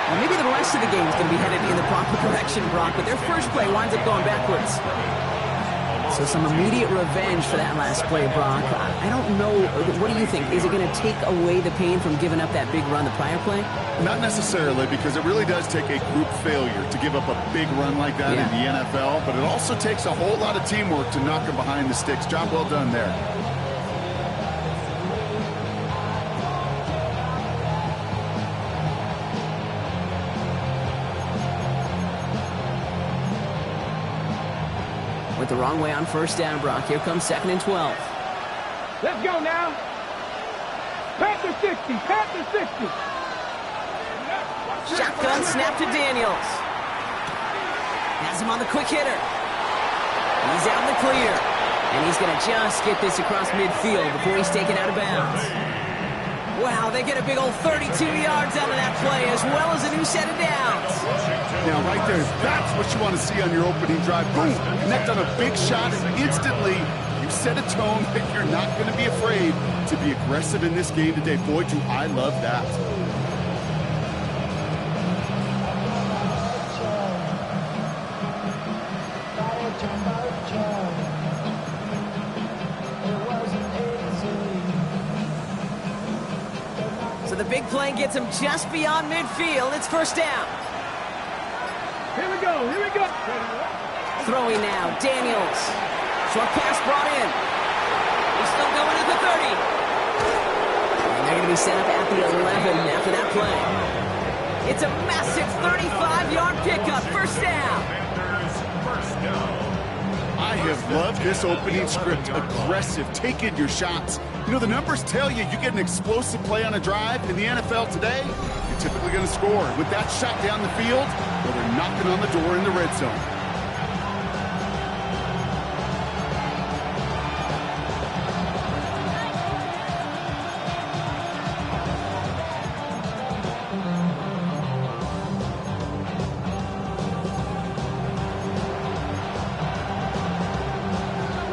Well, maybe the rest of the game is going to be headed in the proper direction, Brock, but their first play winds up going backwards. So some immediate revenge for that last play, Brock. I don't know. What do you think? Is it going to take away the pain from giving up that big run the prior play? Not necessarily, because it really does take a group failure to give up a big run like that in the NFL, but it also takes a whole lot of teamwork to knock them behind the sticks. Job well done there. Went the wrong way on first down, Brock. Here comes 2nd and 12. Let's go now. Panther 60, Panther 60. Shotgun snap to Daniels. Has him on the quick hitter. He's out in the clear. And he's going to just get this across midfield before he's taken out of bounds. Wow, they get a big old 32 yards out of that play, as well as a new set of downs. Now, right there, that's what you want to see on your opening drive. Boom! Connect on a big shot, and instantly you set a tone that you're not going to be afraid to be aggressive in this game today. Boy, do I love that. So the big play gets him just beyond midfield. It's first down. Here we go, here we go. Throwing now, Daniels. Short pass brought in. He's still going to the 30. And they're going to be set up at the 11 after that play. It's a massive 35-yard pickup, first down. I have loved this opening script. Aggressive, taking your shots. You know, the numbers tell you you get an explosive play on a drive in the NFL today, you're typically going to score. With that shot down the field, well, they're knocking on the door in the red zone.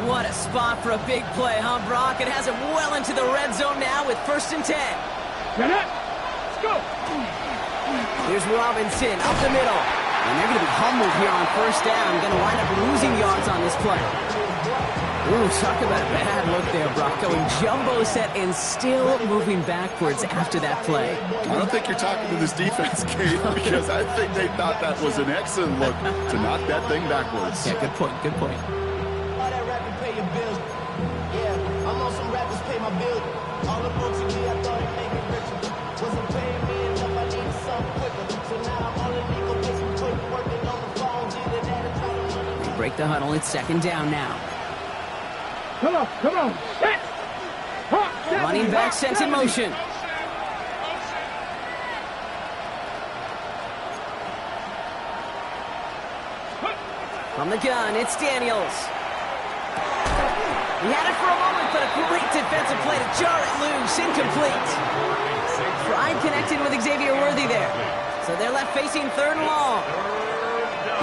What a spot for a big play, huh, Brock? It has him well into the red zone now with 1st and 10. Let's go. Here's Robinson up the middle. And they're going to be humbled here on first down. Going to wind up losing yards on this play. Ooh, talk about a bad look there, Brock. Going jumbo set and still moving backwards after that play. I don't think you're talking to this defense, Kate, because I think they thought that was an excellent look to knock that thing backwards. Yeah, good point, good point. All that rapping pay your bills. Yeah, I'm on some rappers pay my bills. All the books in me, I thought it made me richer. Wasn't paying me enough, I needed something quicker. So now I'm on the legal base, we put working on the phones. Either that or try to run it. Break the huddle, it's 2nd down now. Come on, come on. Set. Running back sent in motion. From the gun, it's Daniels. He had it for a moment, but a great defensive play to jar it loose. Incomplete. Pride connected with Xavier Worthy there. So they're left facing 3rd and long.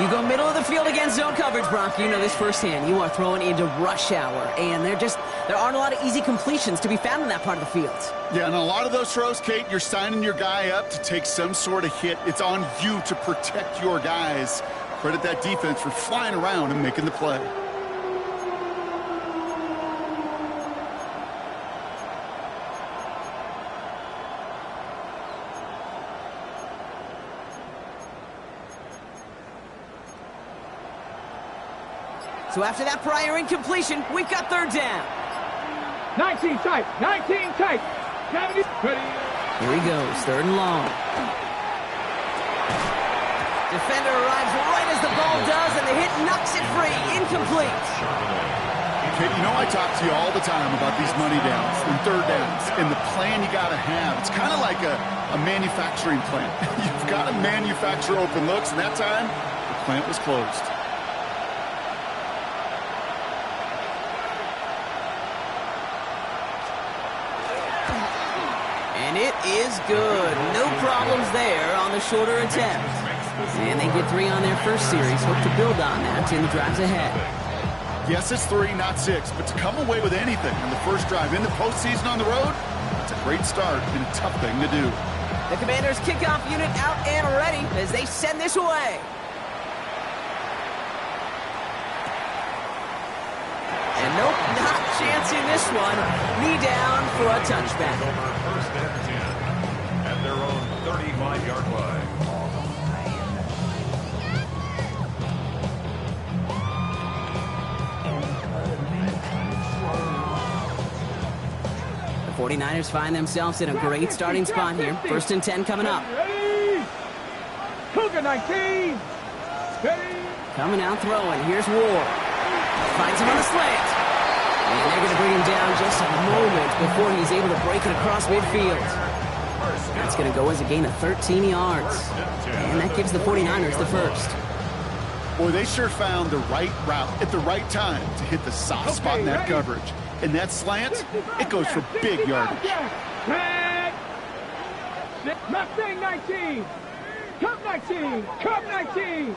You go middle of the field against zone coverage, Brock. You know this firsthand. You are throwing into rush hour, and there aren't a lot of easy completions to be found in that part of the field. Yeah, and a lot of those throws, Kate, you're signing your guy up to take some sort of hit. It's on you to protect your guys. Credit that defense for flying around and making the play. So after that prior incompletion, we've got 3rd down. 19 tight, 19 tight. 70. Ready. Here he goes, 3rd and long. Defender arrives right as the ball does, and the hit knocks it free. Incomplete. Kate, you know I talk to you all the time about these money downs and 3rd downs and the plan you got to have. It's kind of like a manufacturing plant. You've got to manufacture open looks, and that time, the plant was closed. And it is good. No problems there on the shorter attempt. And they get 3 on their first series. Hope to build on that in the drives ahead. Yes, it's 3, not 6, but to come away with anything on the first drive in the postseason on the road, it's a great start and a tough thing to do. The Commanders' kickoff unit out and ready. as they send this away. And nope, not chancing this one. Knee down for a touchback. First and 10 at their own 35-yard line. The 49ers find themselves in a great starting spot here. First and 10 coming up. Cougar 19. Coming out throwing. Here's Ward. Finds him on the slant. And they're going to bring him down just a moment before he's able to break it across midfield. That's going to go as a gain of 13 yards. And that gives the 49ers the first. Boy, they sure found the right route at the right time to hit the soft spot in that coverage. And that slant, it goes for big yardage. Mustang 19. Cup 19. Cup 19.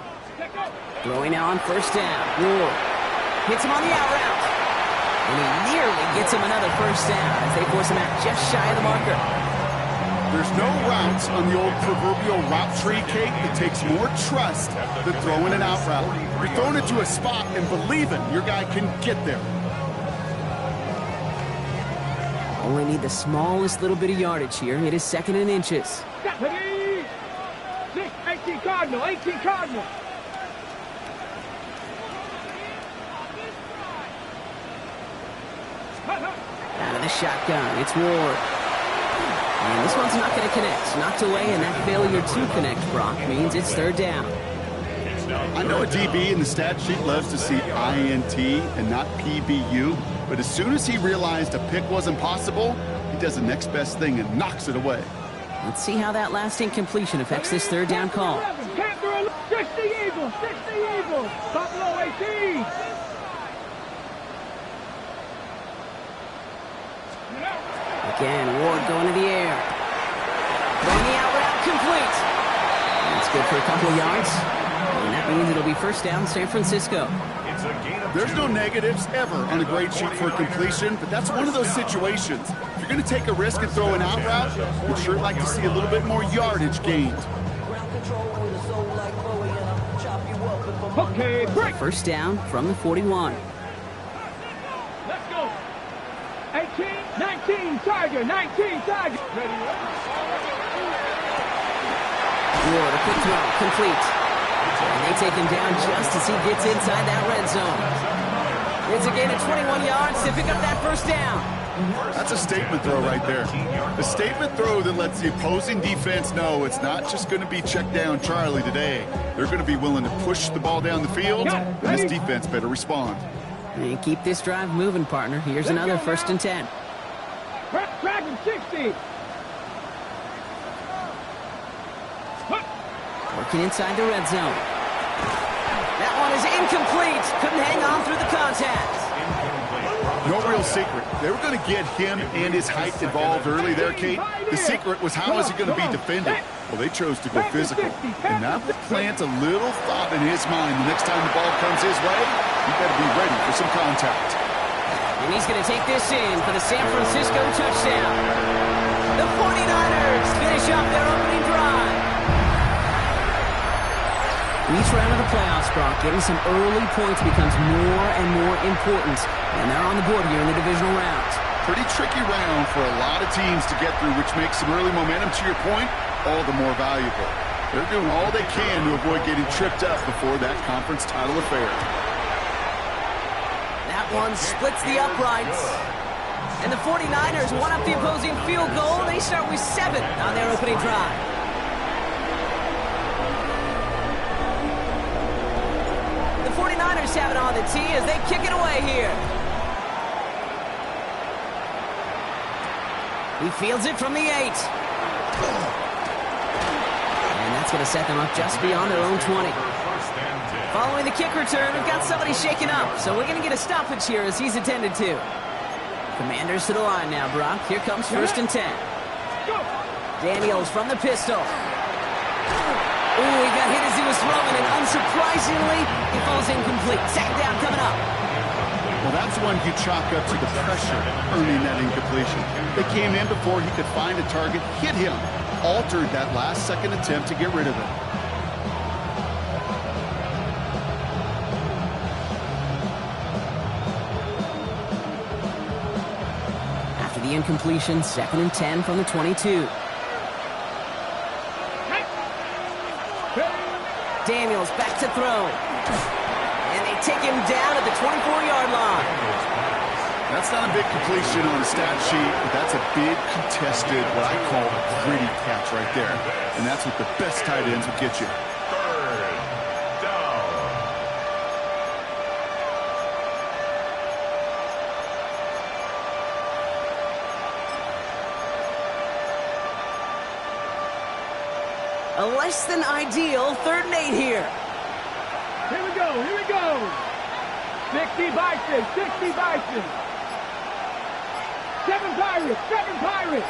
Throwing now on first down. Ward hits him on the out route. And he nearly gets him another first down as they force him out just shy of the marker. There's no routes on the old proverbial route tree, Kate. It takes more trust than throwing an out route. You're throwing it to a spot and believing your guy can get there. Only need the smallest little bit of yardage here. It is second and inches. 18 Cardinal. 18 Cardinal. Out of the shotgun, it's Ward. And this one's not going to connect. Knocked away, and that failure to connect, Brock, means it's third down. I know a DB in the stat sheet loves to see INT and not PBU, but as soon as he realized a pick wasn't possible, he does the next best thing and knocks it away. Let's see how that last incompletion affects this third down call. 60 Eagles. 60 Eagles. Buffalo 18. Again, Ward going to the air. Throwing the out route complete. That's good for a couple of yards. And that means it'll be first down, San Francisco. There's no negatives ever on a grade sheet for completion, but that's one of those situations. If you're going to take a risk and throw an out route, we'd sure like to see a little bit more yardage gained. Okay, break. First down from the 41. Let's go. 18, 19, Tiger, 19, Tiger. Ready. Ward, a quick throw, complete. And they take him down just as he gets inside that red zone. It's a gain of 21 yards to pick up that first down. That's a statement throw right there. A statement throw that lets the opposing defense know it's not just going to be check down Charlie today. They're going to be willing to push the ball down the field, and this defense better respond. And keep this drive moving, partner. Here's another first and 10. Dragon 60. Working inside the red zone. That one is incomplete. Couldn't hang on through the contact. No real secret. They were going to get him and his height involved early there, Kate. The secret was how is he going to be defended? Well, they chose to go physical. And now that plants a little thought in his mind the next time the ball comes his way, he better be ready for some contact. And he's going to take this in for the San Francisco touchdown. The 49ers finish up their opening drive. Each round of the playoffs, Brock, getting some early points becomes more and more important. And they're on the board here in the divisional round. Pretty tricky round for a lot of teams to get through, which makes some early momentum, to your point, all the more valuable. They're doing all they can to avoid getting tripped up before that conference title affair. That one splits the uprights. And the 49ers one up the opposing field goal. They start with 7 on their opening drive. The 49ers have it on the tee as they kick it away here. He fields it from the 8. And that's going to set them up just beyond their own 20. Following the kick return, we've got somebody shaken up, so we're going to get a stoppage here as he's attended to. Commanders to the line now, Brock. Here comes first and 10. Daniels from the pistol. Ooh, he got hit as he was throwing, and unsurprisingly, he falls incomplete. Second down coming up. Well, that's one you chalk up to the pressure earning that incompletion. They came in before he could find a target, hit him, altered that last-second attempt to get rid of it. the incompletion, 2nd and 10 from the 22. Daniels back to throw. And they take him down at the 24-yard line. That's not a big completion on a stat sheet, but that's a big contested, what I call a gritty catch right there. And that's what the best tight ends will get you. Third down. A less than ideal 3rd and 8 here. Here we go, here we go. 60 Bison, 60 Bison. 7 Pirates, 7 Pirates.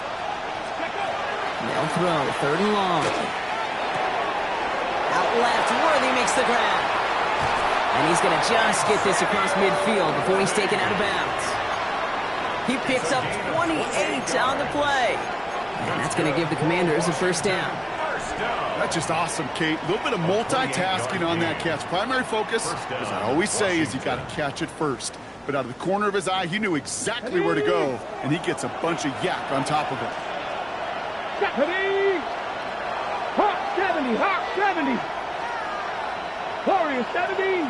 They'll throw, 3rd and long. Out left, Worthy makes the grab. And he's going to just get this across midfield before he's taken out of bounds. He picks up 28 on the play. And that's going to give the Commanders a 1st down. That's just awesome, Kate. A little bit of multitasking on that catch. Primary focus, as I always say, is you got to catch it first. But out of the corner of his eye, he knew exactly where to go, and he gets a bunch of yak on top of it. 70! Hawk 70! Hawk 70! Warrior 70!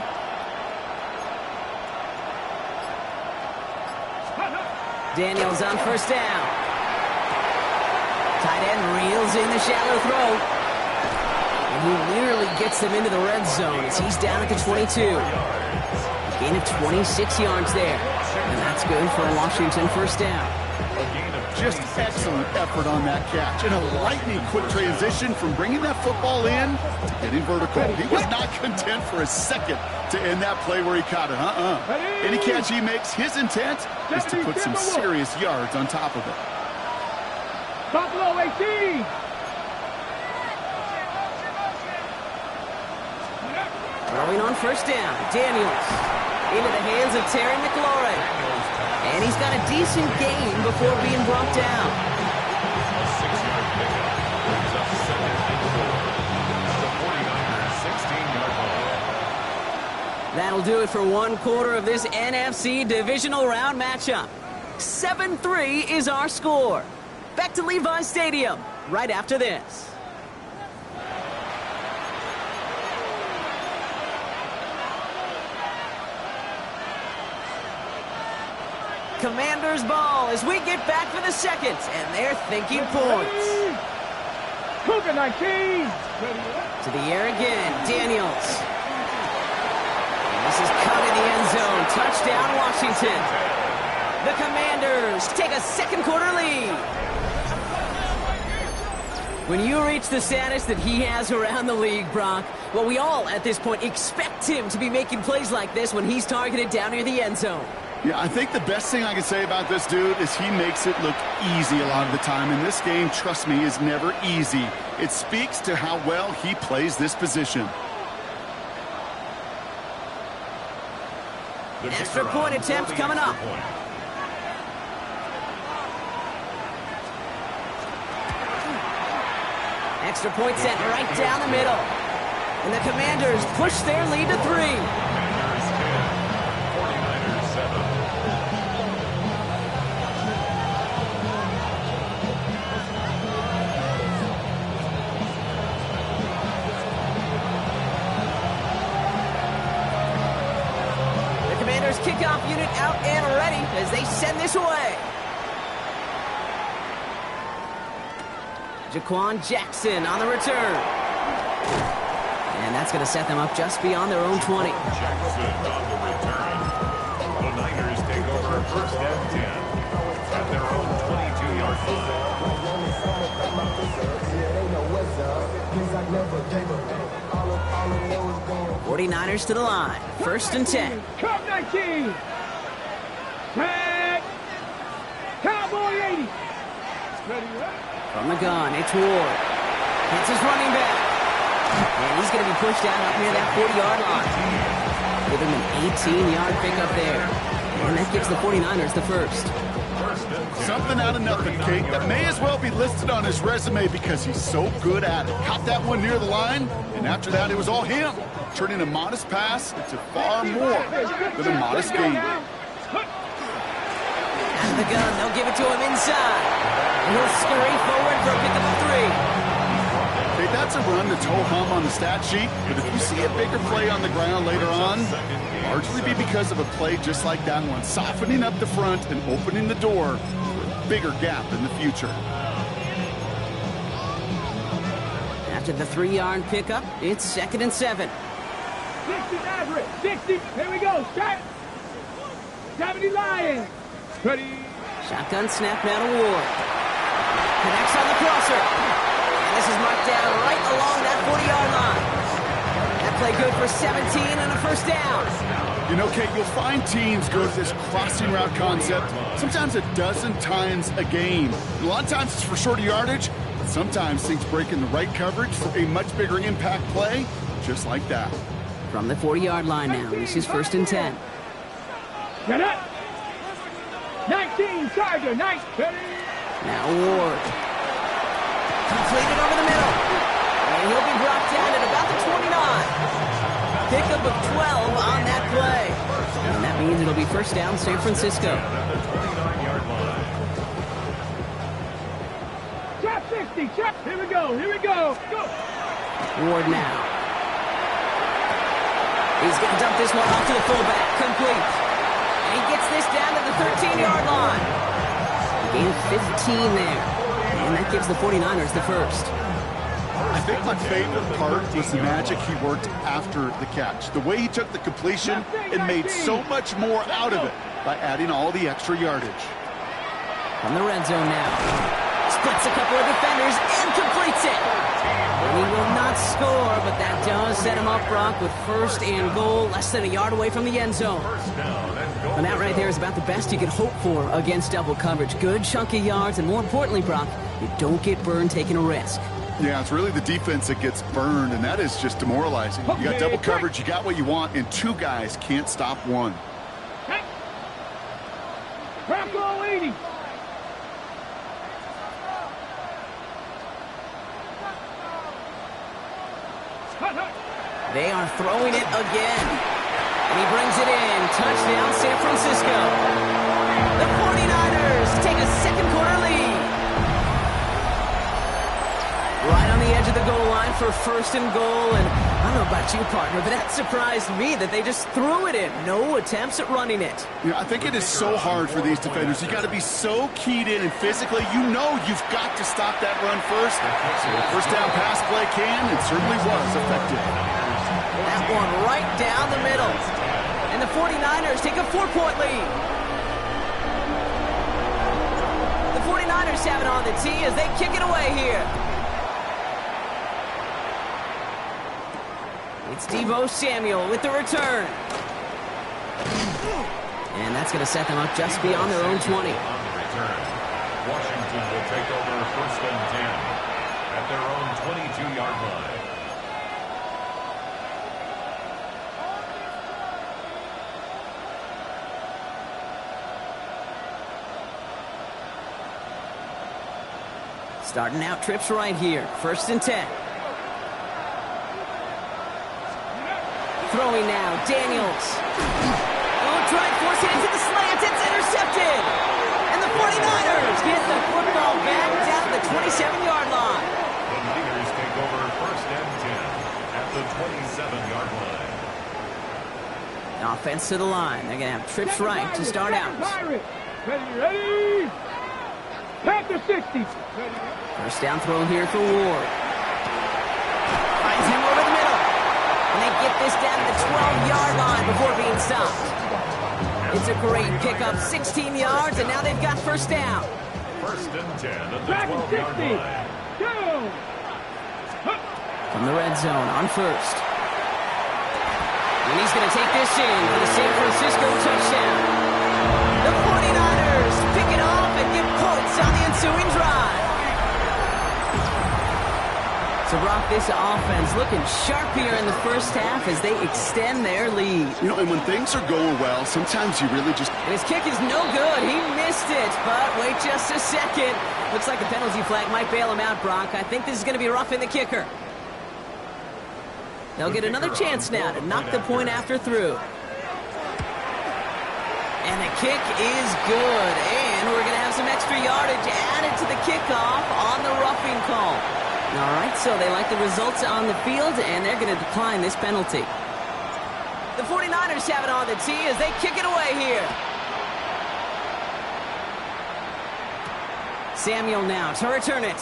Daniels on 1st down. Tight end reels in the shallow throw. And he nearly gets them into the red zone as he's down at the 22. A gain of 26 yards there. And that's good for a Washington 1st down. Just excellent effort on that catch. And a lightning quick transition from bringing that football in to getting vertical. He was not content for a second to end that play where he caught it. Any catch he makes, his intent is to put some serious yards on top of it. Buffalo 18! Throwing on 1st down, Daniels into the hands of Terry McLaurin. And he's got a decent gain before being brought down. A 6-yard pickup. Brings up 2nd and 4. At the 49ers 16-yard line. That'll do it for 1/4 of this NFC divisional round matchup. 7-3 is our score. Back to Levi's Stadium right after this. Commanders ball as we get back for the 2nd, and they're thinking points. Cougar 19! To the air again, Daniels. And this is cut in the end zone. Touchdown, Washington. The Commanders take a 2nd quarter lead. When you reach the status that he has around the league, Brock, well, we all at this point expect him to be making plays like this when he's targeted down near the end zone. Yeah, I think the best thing I can say about this dude is he makes it look easy a lot of the time. And this game, trust me, is never easy. It speaks to how well he plays this position. Extra point attempt coming up. Extra point set right down the middle. And the Commanders push their lead to 3. Kickoff unit out and ready as they send this away. Jaquan Jackson on the return. And that's going to set them up just beyond their own 20. Jackson on the return. The Niners take over 1st and 10 at their own 22-yard line. 49ers to the line. 1st and 10. Cup 19. Tag. Cowboy 80. From the gun, it's Ward. Hits his running back. And he's going to be pushed out up near that 40-yard line. Give him an 18-yard pickup there. And that gives the 49ers the 1st. Something out of nothing, Kate. That may as well be listed on his resume because he's so good at it. Caught that one near the line, and after that, it was all him. Turning a modest pass into far more than a modest gain. At the gun. They'll give it to him inside. And he'll scurry forward for a pickup of 3. Okay, that's a run that's ho-hum on the stat sheet, but if you see a bigger play on the ground later on, largely be because of a play just like that one, softening up the front and opening the door for a bigger gap in the future. After the 3-yard pickup, it's 2nd and 7. 60 average. 60. Here we go. Strike. 70 Lions. Ready. Shotgun snap now to Ward. Connects on the crosser. And this is marked down right along that 40-yard line. That play good for 17 and a first down. You know, Kate, you'll find teams go to this crossing route concept sometimes a dozen times a game. A lot of times it's for shorter yardage, but sometimes things break in the right coverage for a much bigger impact play, just like that. From the 40-yard line now, this is 1st and 10. Get up. 19 Charger. 9. Ready. Now Ward. Completed over the middle. And he'll be brought down at about the 29. Pickup of 12 on that play. And that means it'll be first down San Francisco. Trap 60. Trap. Here we go. Here we go. Go. Ward now. He's going to dump this one off to the fullback. Complete. And he gets this down to the 13-yard line. Gain 15 there. And that gives the 49ers the first. I think my favorite part was the magic he worked after the catch. The way he took the completion and made so much more out of it by adding all the extra yardage. From the red zone now. Splits a couple of defenders and completes it. And he will not score, but that does set him up, Brock, with 1st and goal, less than a yard away from the end zone. And that right there is about the best you can hope for against double coverage. Good chunky yards, and more importantly, Brock, you don't get burned taking a risk. Yeah, it's really the defense that gets burned, and that is just demoralizing. You got double coverage, you got what you want, and 2 guys can't stop one. Bronco 80. They are throwing it again. And he brings it in. Touchdown, San Francisco. The 49ers take a second quarter lead. Right on the edge of the goal line for 1st and goal. And I don't know about you, partner, but that surprised me that they just threw it in. No attempts at running it. I think it is so hard for these defenders. You got to be so keyed in, and physically, you know you've got to stop that run first. So the first down pass play can, and certainly was effective. That one right down the middle. And the 49ers take a 4-point lead. The 49ers have it on the tee as they kick it away here. It's Deebo Samuel with the return. And that's going to set them up just beyond their own 20. Washington will take over 1st and 10 at their own 22-yard line. Starting out trips right here. 1st and 10. Throwing now, Daniels. Oh, try and force it into the slant. It's intercepted. And the 49ers get the football back down the 27-yard line. The Niners take over 1st and 10 at the 27-yard line. Offense to the line. They're going to have trips right to start out. Ready. Panther 60. First down throw here for Ward. Finds him over the middle. And they get this down to the 12-yard line before being stopped. It's a great pickup, 16 yards, and now they've got first down. 1st and 10 at the 12-yard line. Go. From the red zone on 1st. And he's going to take this in for the San Francisco touchdown. The 49ers pick it off and get points on the ensuing drive. So, Brock, this offense looking sharp here in the first half as they extend their lead. And when things are going well, sometimes you really just... And his kick is no good. He missed it, but wait just a second. Looks like the penalty flag might bail him out, Brock. I think this is going to be roughing the kicker. They'll get another chance now to knock the point after through. And the kick is good. And And we're going to have some extra yardage added to the kickoff on the roughing call. All right, so they like the results on the field, and they're going to decline this penalty. The 49ers have it on the tee as they kick it away here. Samuel now to return it.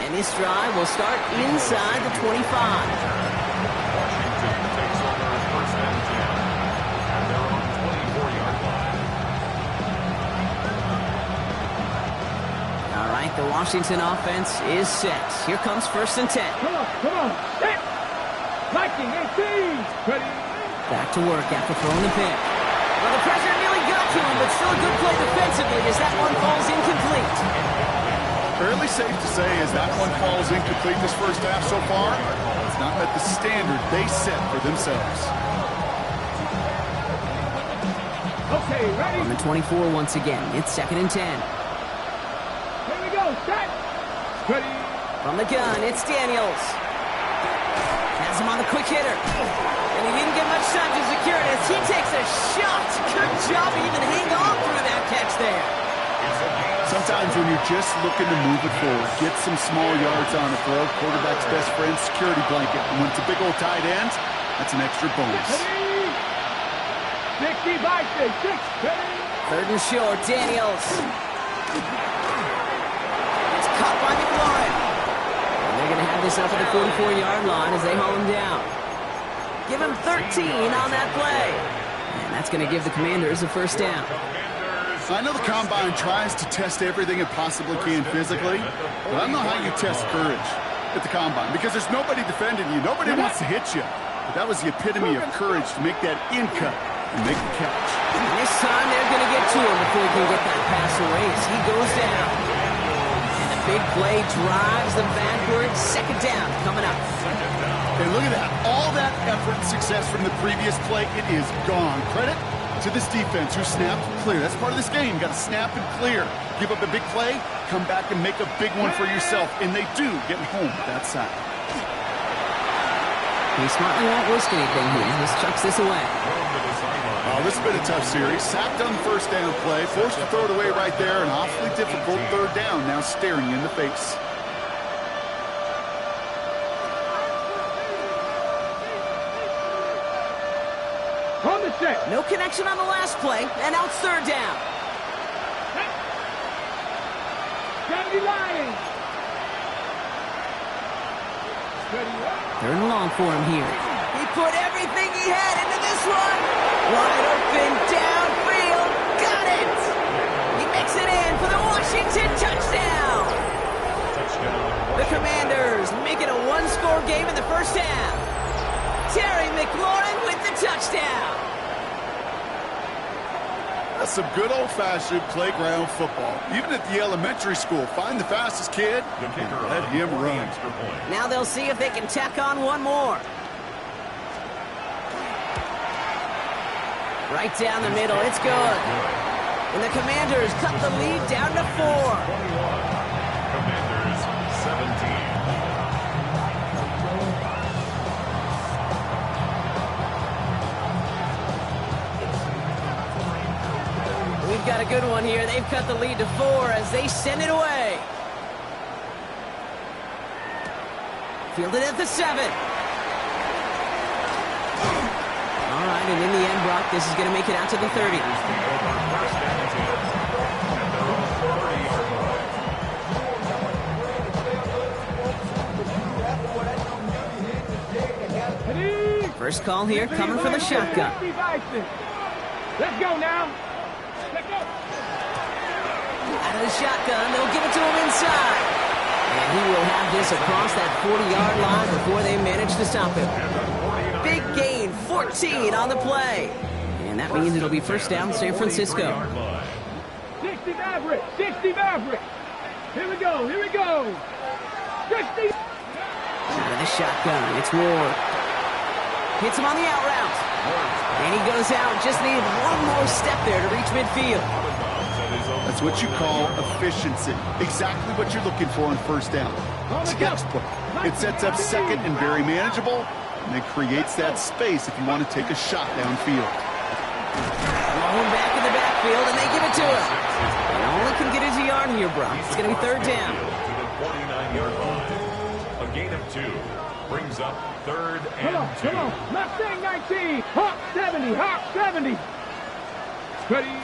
And this drive will start inside the 25. Washington takes over first and 10. And they're on the 24-yard line. All right, the Washington offense is set. Here comes first and 10. Come on, set. Liking 18. Ready. Back to work after throwing the pick. Well, the pressure nearly got to him, but still a good play defensively as that one falls incomplete. Fairly safe to say as that one falls incomplete this first half so far, it's not met the standard they set for themselves. Okay, ready. On the 24 once again, it's second and 10. Here we go, set. Ready. From the gun, it's Daniels. Has him on the quick hitter. And he didn't get much time to secure it as he takes a shot. Good job to even hang on through that catch there. Sometimes when you're just looking to move it forward, get some small yards on a throw, quarterback's best friend, security blanket. And when it's a big old tight end, that's an extra bonus. 60 by 6. Ready. Third and short, Daniels. It's caught by McLaurin. And they're going to have this up at the 44-yard line as they haul him down. Give him 13 on that play. And that's going to give the Commanders a first down. I know the Combine tries to test everything it possibly can physically, but I don't know how you test courage at the Combine because there's nobody defending you. Nobody wants to hit you. But that was the epitome of courage to make that in cut and make the catch. And this time they're going to get to him before he can get that pass away as he goes down. And the big play drives them backwards. Second down coming up. And look at that. All that effort and success from the previous play, it is gone. Credit to this defense who snapped and clear. That's part of this game. You got to snap and clear. Give up a big play, come back and make a big one for yourself. And they do get home with that side. He smartly won't risk anything here. Just chucks this away. Oh, this has been a tough series. Sacked on the first down play. Forced to throw it away right there. An awfully difficult third down now staring you in the face. On the set. No connection on the last play, and now it's third down. 70 Lions. Third and long for him here. He put everything he had into this one. Wide open, downfield. Got it. He makes it in for the Washington touchdown. The Commanders make it a one-score game in the first half. Terry McLaurin with the touchdown. That's some good old-fashioned playground football. Even at the elementary school, find the fastest kid and let him run. Now they'll see if they can tack on one more. Right down the middle, it's good. And the Commanders cut the lead down to 4. Commanders 17. We've got a good one here. They've cut the lead to 4 as they send it away. Fielded at the 7. All right, and in the end, Brock, this is going to make it out to the 30. First call here coming from the shotgun. Let's go now. Let's go. Out of the shotgun, they'll give it to him inside. And he will have this across that 40-yard line before they manage to stop him. Big gain, 14 on the play. And that means it'll be first down San Francisco. 60 Maverick, 60 Maverick. Here we go, here we go. 60. Out of the shotgun, it's Ward. Hits him on the out route. And he goes out, just needed one more step there to reach midfield. That's what you call efficiency. Exactly what you're looking for on first down. Textbook. It sets up second and very manageable, and it creates that space if you want to take a shot downfield. Throwing back in the backfield, and they give it to him. And only can get his yard here, Brock. It's going to be third down. To the 49-yard line. A gain of 2 brings up third and 2. Come on. Mustang 19. Hawk 70. Hawk 70. Ready.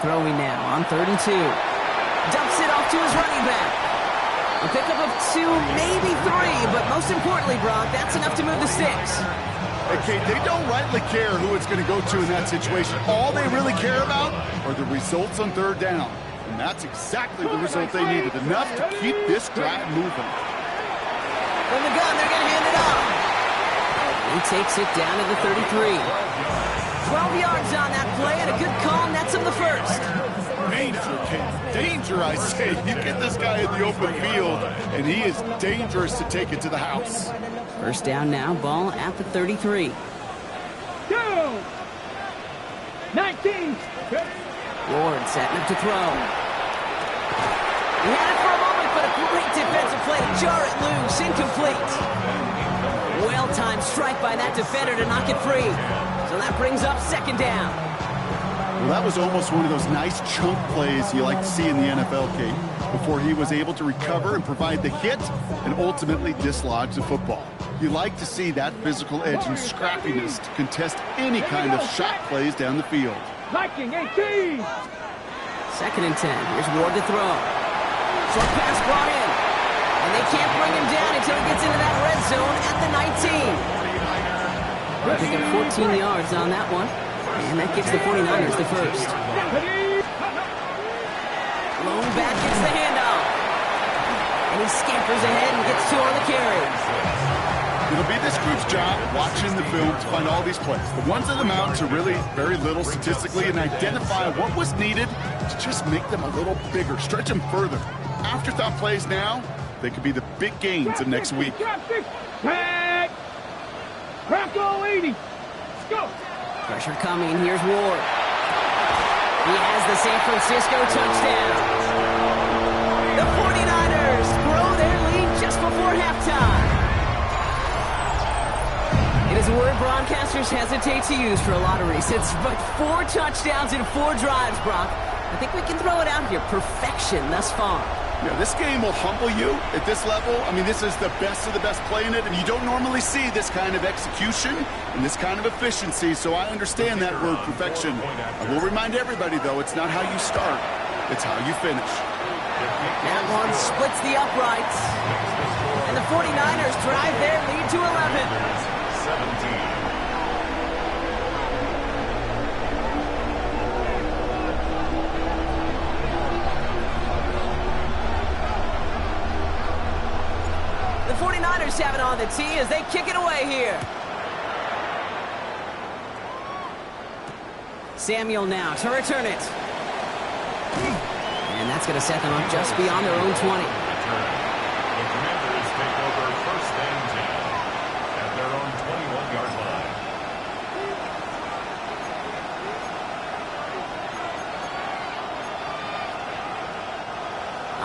Throwing now on third and 2. Dumps it off to his running back. A pickup of 2, maybe 3, but most importantly, Brock, that's enough to move the sticks. Okay, they don't rightly care who it's going to go to in that situation. All they really care about are the results on third down. And that's exactly the result they needed. Enough to keep this drive moving. From the gun, they're going to hand it off. He takes it down to the 33. 12 yards on that play, and a good call nets him the first. Danger, King. Danger, I say. You get this guy in the open field, and he is dangerous to take it to the house. First down now, ball at the 33. Go. 19. Ward setting up to throw. He had it for a moment, but a great defensive play to jar it loose, incomplete. Well-timed strike by that defender to knock it free. So that brings up second down. Well, that was almost one of those nice chunk plays you like to see in the NFL, Kate, before he was able to recover and provide the hit and ultimately dislodge the football. You like to see that physical edge and scrappiness to contest any kind of shot plays down the field. Viking 18. Second and 10. Here's Ward to throw. Short pass brought in. And they can't bring him down until he gets into that red zone at the 19. They'll pick up 14 yards on that one. And that gives the 49ers the first. Lone back gets the handoff. And he scampers ahead and gets 2 on the carry. It'll be this group's job watching the film to find all these plays. The ones that amount to really very little statistically and identify what was needed to just make them a little bigger, stretch them further. Afterthought plays now, they could be the big gains of next week. Tag. Crackle 80. Let's go. Pressure coming. Here's Ward. He has the San Francisco touchdown. The 49ers grow their lead just before halftime. It is a word broadcasters hesitate to use for a lot of reasons, but 4 touchdowns in 4 drives, Brock. I think we can throw it out here. Perfection thus far. Yeah, this game will humble you at this level. I mean, this is the best of the best playing it, and you don't normally see this kind of execution and this kind of efficiency, so I understand that word perfection. I will remind everybody, though, it's not how you start, it's how you finish. That one splits the uprights, and the 49ers drive their lead to 11. 17. The 49ers have it on the tee as they kick it away here. Samuel now to return it. And that's going to set them up just beyond their own 20. The Commanders take over first and 10 at their own 21-yard line.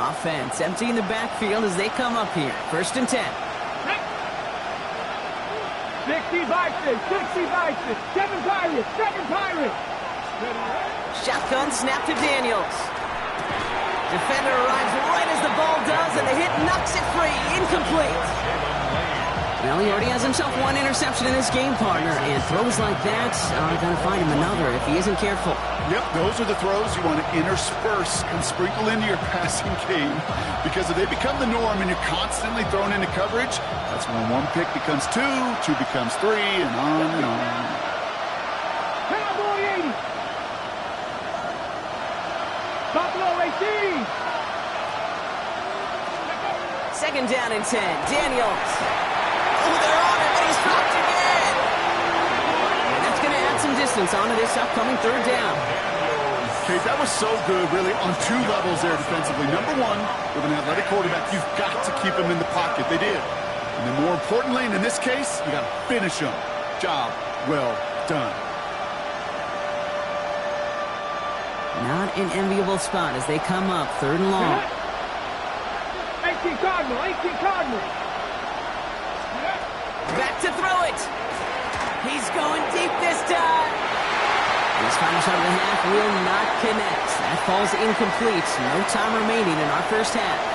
Offense emptying the backfield as they come up here. First and 10. 60 Vikings. 60 Vikings. 7 Pirates. 7 Pirates. Shotgun snap to Daniels. Defender arrives right as the ball does, and the hit knocks it free. Incomplete. Well, he already has himself 1 interception in this game, partner, and throws like that are going to find him another if he isn't careful. Yep, those are the throws you want to intersperse and sprinkle into your passing game, because if they become the norm and you're constantly thrown into coverage, that's when 1 pick becomes 2, 2 becomes 3, and on and on. Cowboy 80. Buffalo 18. Second down and 10. Daniels. Oh, they're on it, but he's dropped again. And that's going to add some distance onto this upcoming third down. Okay, that was so good, really, on 2 levels there defensively. Number 1, with an athletic quarterback, you've got to keep him in the pocket. They did. And then more importantly, and in this case, you got to finish him. Job well done. Not an enviable spot as they come up third and long. 18 Cardinal. 18 Cardinal. Back to throw it. He's going deep this time. And his final shot of the half will not connect. That falls incomplete. No time remaining in our first half.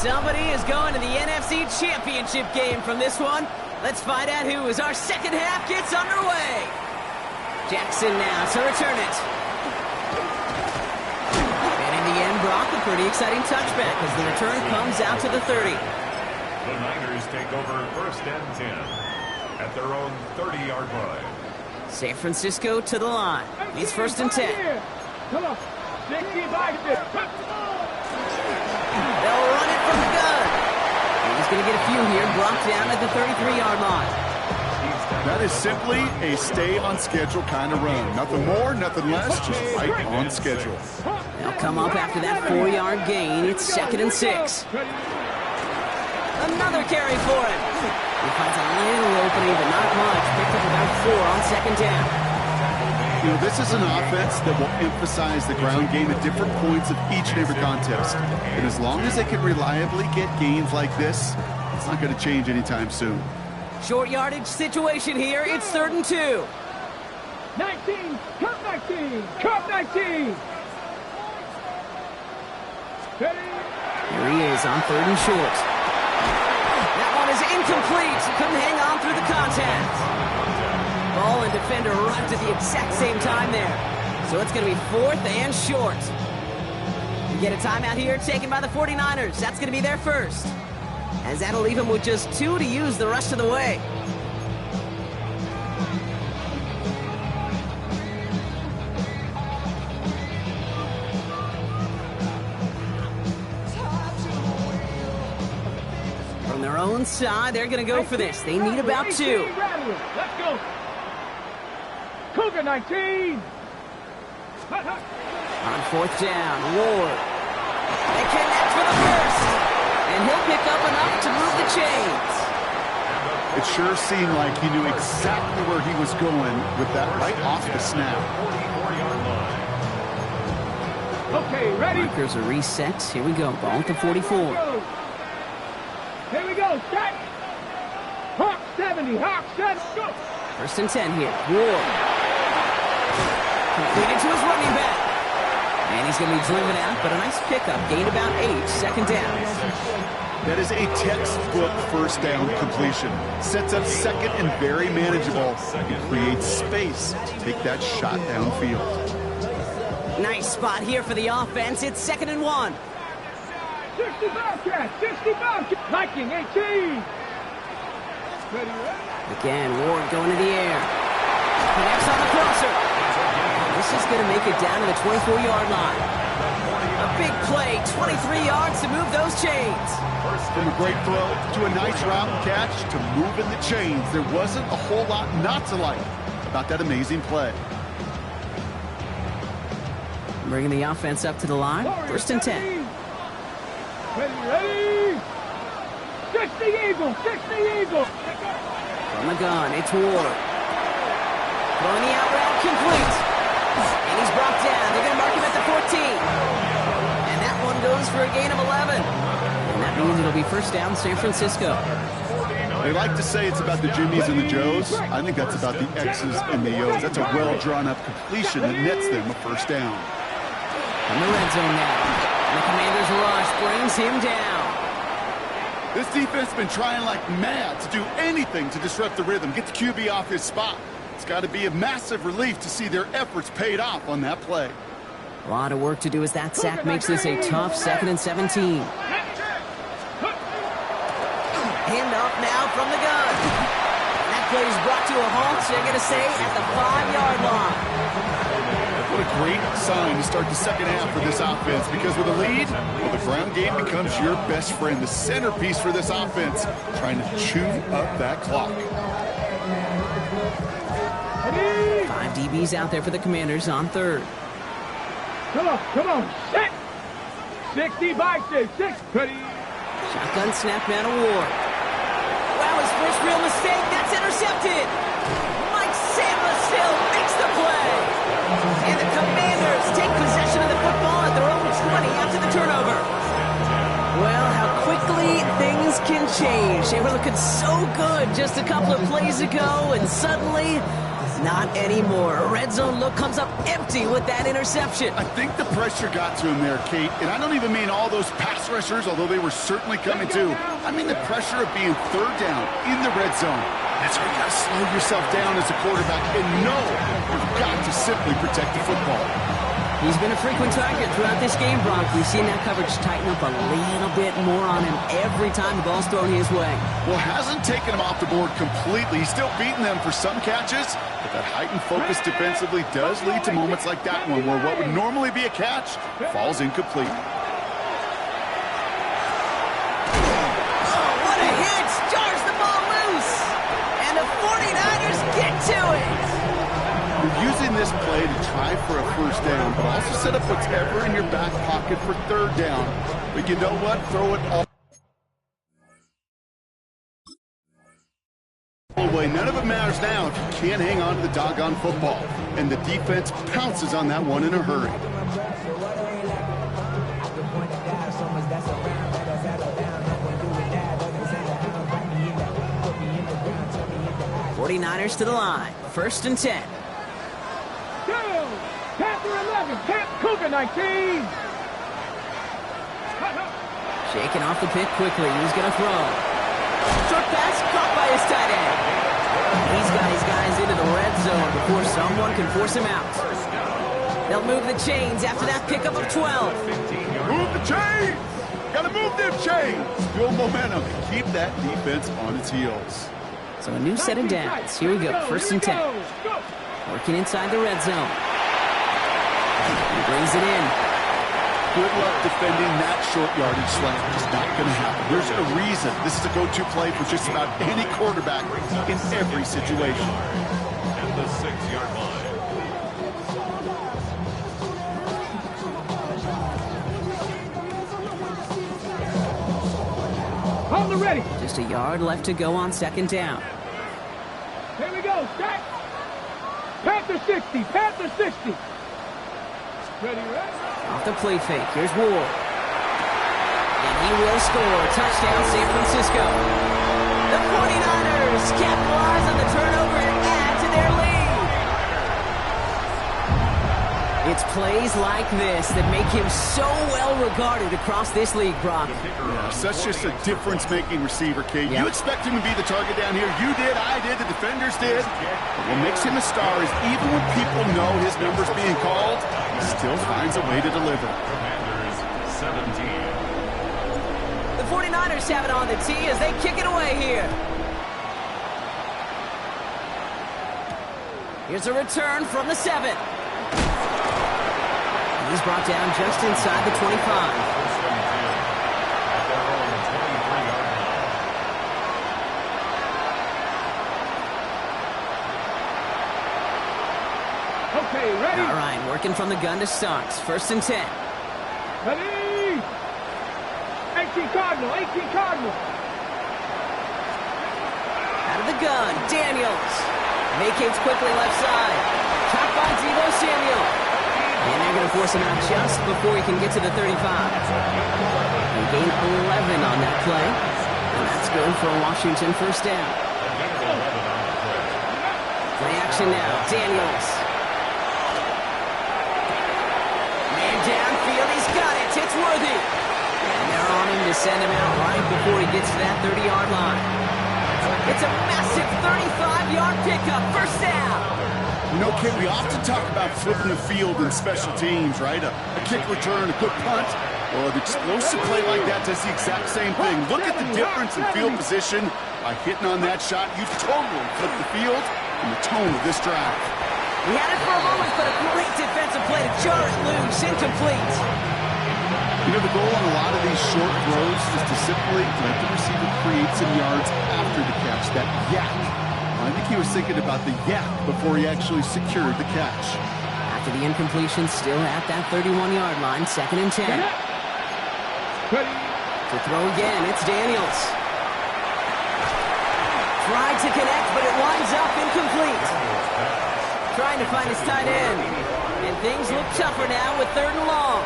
Somebody is going to the NFC Championship game from this one. Let's find out who as our second half gets underway. Jackson now to return it. And in the end, Brock, a pretty exciting touchback as the return comes out to the 30. The Niners take over 1st and 10 at their own 30-yard line. San Francisco to the line. It's 1st and 10. Come on. 60 by 6. They'll run it from the gun. And he's going to get a few here. Brock down at the 33-yard line. That is simply a stay-on-schedule kind of run. Nothing more, nothing less, just right on schedule. They'll come up after that 4-yard gain. It's 2nd and 6. Another carry for him. He finds a little opening, but not much. Picked up about 4 on 2nd down. You know, this is an offense that will emphasize the ground game at different points of each and every contest. And as long as they can reliably get gains like this, it's not going to change anytime soon. Short yardage situation here. It's 3rd and 2. 19. Cut 19. Cut 19. Here he is on 3rd and short. That one is incomplete. Couldn't hang on through the contact. Ball and defender arrived at the exact same time there. So it's going to be 4th and short. We get a timeout here taken by the 49ers. That's going to be their first. As that'll leave him with just 2 to use the rest of the way. From their own side, they're going to go for this. They need about 2. Let's go. Cougar 19. On 4th down, Ward. They connect for the first. And he'll pick up enough to move the chains. It sure seemed like he knew exactly where he was going with that right off the snap. 44-yard line. Okay, ready? Markers are reset. Here we go. Ball at the 44. Here we go. Set. Hawk 70. Hawk 70. Go. 1st and 10 here. Ward. Completed to his running back. And he's going to be driven out, but a nice pickup. Gain about 8. 2nd down. That is a textbook first down completion. Sets up 2nd and very manageable. And creates space to take that shot downfield. Nice spot here for the offense. It's 2nd and 1. 60 Bobcat. 60 Bobcat. Viking 18. Ready? Again, Ward going to the air. Connects on the crosser. This is going to make it down to the 24-yard line. A big play, 23 yards to move those chains. From a great throw to a nice route and catch to moving the chains. There wasn't a whole lot not to like about that amazing play. Bringing the offense up to the line. 1st and 10. Ready? 60 Eagle. 60 Eagle. From the gun, it's Ward. Throwing the out route complete. And he's brought down. They're going to mark him at the 14. And that one goes for a gain of 11. And that means it'll be 1st down, San Francisco. They like to say it's about the Jimmies and the Joes. I think that's about the X's and the O's. That's a well-drawn-up completion that nets them a 1st down. In the red zone now. And the Commanders' rush brings him down. This defense has been trying like mad to do anything to disrupt the rhythm, get the QB off his spot. It's got to be a massive relief to see their efforts paid off on that play. A lot of work to do as that sack makes this a tough 2nd and 17. Hand off now from the gun. And that play is brought to a halt, so you're going to say at the 5-yard line. What a great sign to start the 2nd half for this offense, because with a lead, well, the ground game becomes your best friend, the centerpiece for this offense, trying to chew up that clock. 5 DBs out there for the Commanders on 3rd. Come on. Set. 60 by 6. Ready? Shotgun snap now to Ward. Wow, his first real mistake. That's intercepted. Mike take possession of the football at their own 20 after the turnover. Well, how quickly things can change. They were looking so good just a couple of plays ago, and suddenly, not anymore. A red zone look comes up empty with that interception. I think the pressure got to him there, Kate. And I don't even mean all those pass rushers, although they were certainly coming too. I mean the pressure of being third down in the red zone. That's where you got to slow yourself down as a quarterback and know you've got to simply protect the football. He's been a frequent target throughout this game, Brock. We've seen that coverage tighten up a little bit more on him every time the ball's thrown his way. Well, hasn't taken him off the board completely. He's still beating them for some catches, but that heightened focus defensively does lead to moments like that one where what would normally be a catch falls incomplete. Oh, what a hit! Jars the ball loose! And the 49ers get to it! You're using this play to try for a first down, but also set up whatever in your back pocket for third down. But you know what? Throw it all away. None of it matters now if you can't hang on to the doggone football. And the defense pounces on that one in a hurry. '49ers to the line. 1st and 10. Panther 11, Cougar 19. Shaking off the pick quickly. He's going to throw. Short pass caught by his tight end. He's got his guys into the red zone before someone can force him out. They'll move the chains after that pickup of 12. Move the chains! Gotta move them chains! Build momentum and keep that defense on its heels. So a new set of downs. Here we go. 1st and 10. Working inside the red zone. He brings it in. Good luck defending that short yardage slant. It's not going to happen. There's a reason this is a go-to play for just about any quarterback in every situation. At the 6-yard line. Hold it ready. Just a yard left to go on 2nd down. Here we go. Start. Panther 60. Panther 60. Ready, right? Off the play fake. Here's Ward. And he will score. Touchdown, San Francisco. The 49ers capitalize on the turnover and add to their lead. It's plays like this that make him so well regarded across this league, Brock. Such just a difference-making receiver, Kate. Yep. You expect him to be the target down here. You did, I did, the defenders did. But what makes him a star is even when people know his number's being called, he still finds a way to deliver. Commanders 17. The 49ers have it on the tee as they kick it away here. Here's a return from the 7. He's brought down just inside the 25. Okay, ready? All right, working from the gun to start. 1st and 10. Ready? 18 Cardinal, 18 Cardinal. Out of the gun, Daniels. Vacates quickly left side. Caught by Deebo Samuel. And they're going to force him out just before he can get to the 35. He gained 11 on that play. And that's good for a Washington 1st down. Play action now, Daniels. Man downfield, he's got it. It's Worthy. And they're on him to send him out right before he gets to that 30-yard line. It's a massive 35-yard pickup, 1st down. You know, Kate, we often talk about flipping the field in special teams, right? A kick return, a good punt. Well, an explosive play like that does the exact same thing. Look at the difference in field position. By hitting on that shot, you totally flip the field and the tone of this drive. He had it for a moment, but a great defensive play to jar it loose, incomplete. You know, the goal on a lot of these short throws is to simply let the receiver create some yards after the catch, that yak. I think he was thinking about the yak before he actually secured the catch. After the incompletion, still at that 31-yard line, 2nd and 10. Ready? To throw again, it's Daniels. Tried to connect, but it winds up incomplete. Trying to find his tight end. And And things look tougher now with 3rd and long.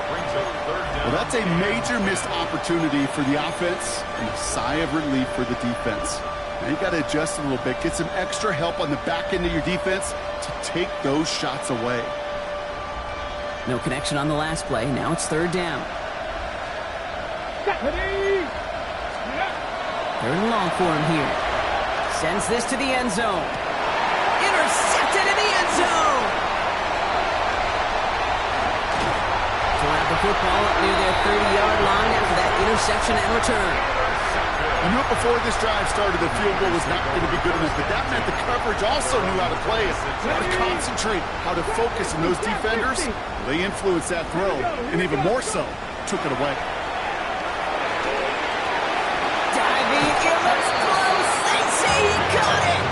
Well, that's a major missed opportunity for the offense and a sigh of relief for the defense. Now you got to adjust a little bit, get some extra help on the back end of your defense to take those shots away. No connection on the last play. Now it's 3rd down. 3rd and long for him here. Sends this to the end zone. Intercepted in the end zone. Throw out the football up near their 30-yard line after that interception and return. You knew before this drive started the field goal was not going to be good enough, but that meant the coverage also knew how to play it, how to concentrate, how to focus, and those defenders, they influenced that throw, and even more so, took it away. Diving, it looks close. They say he caught it.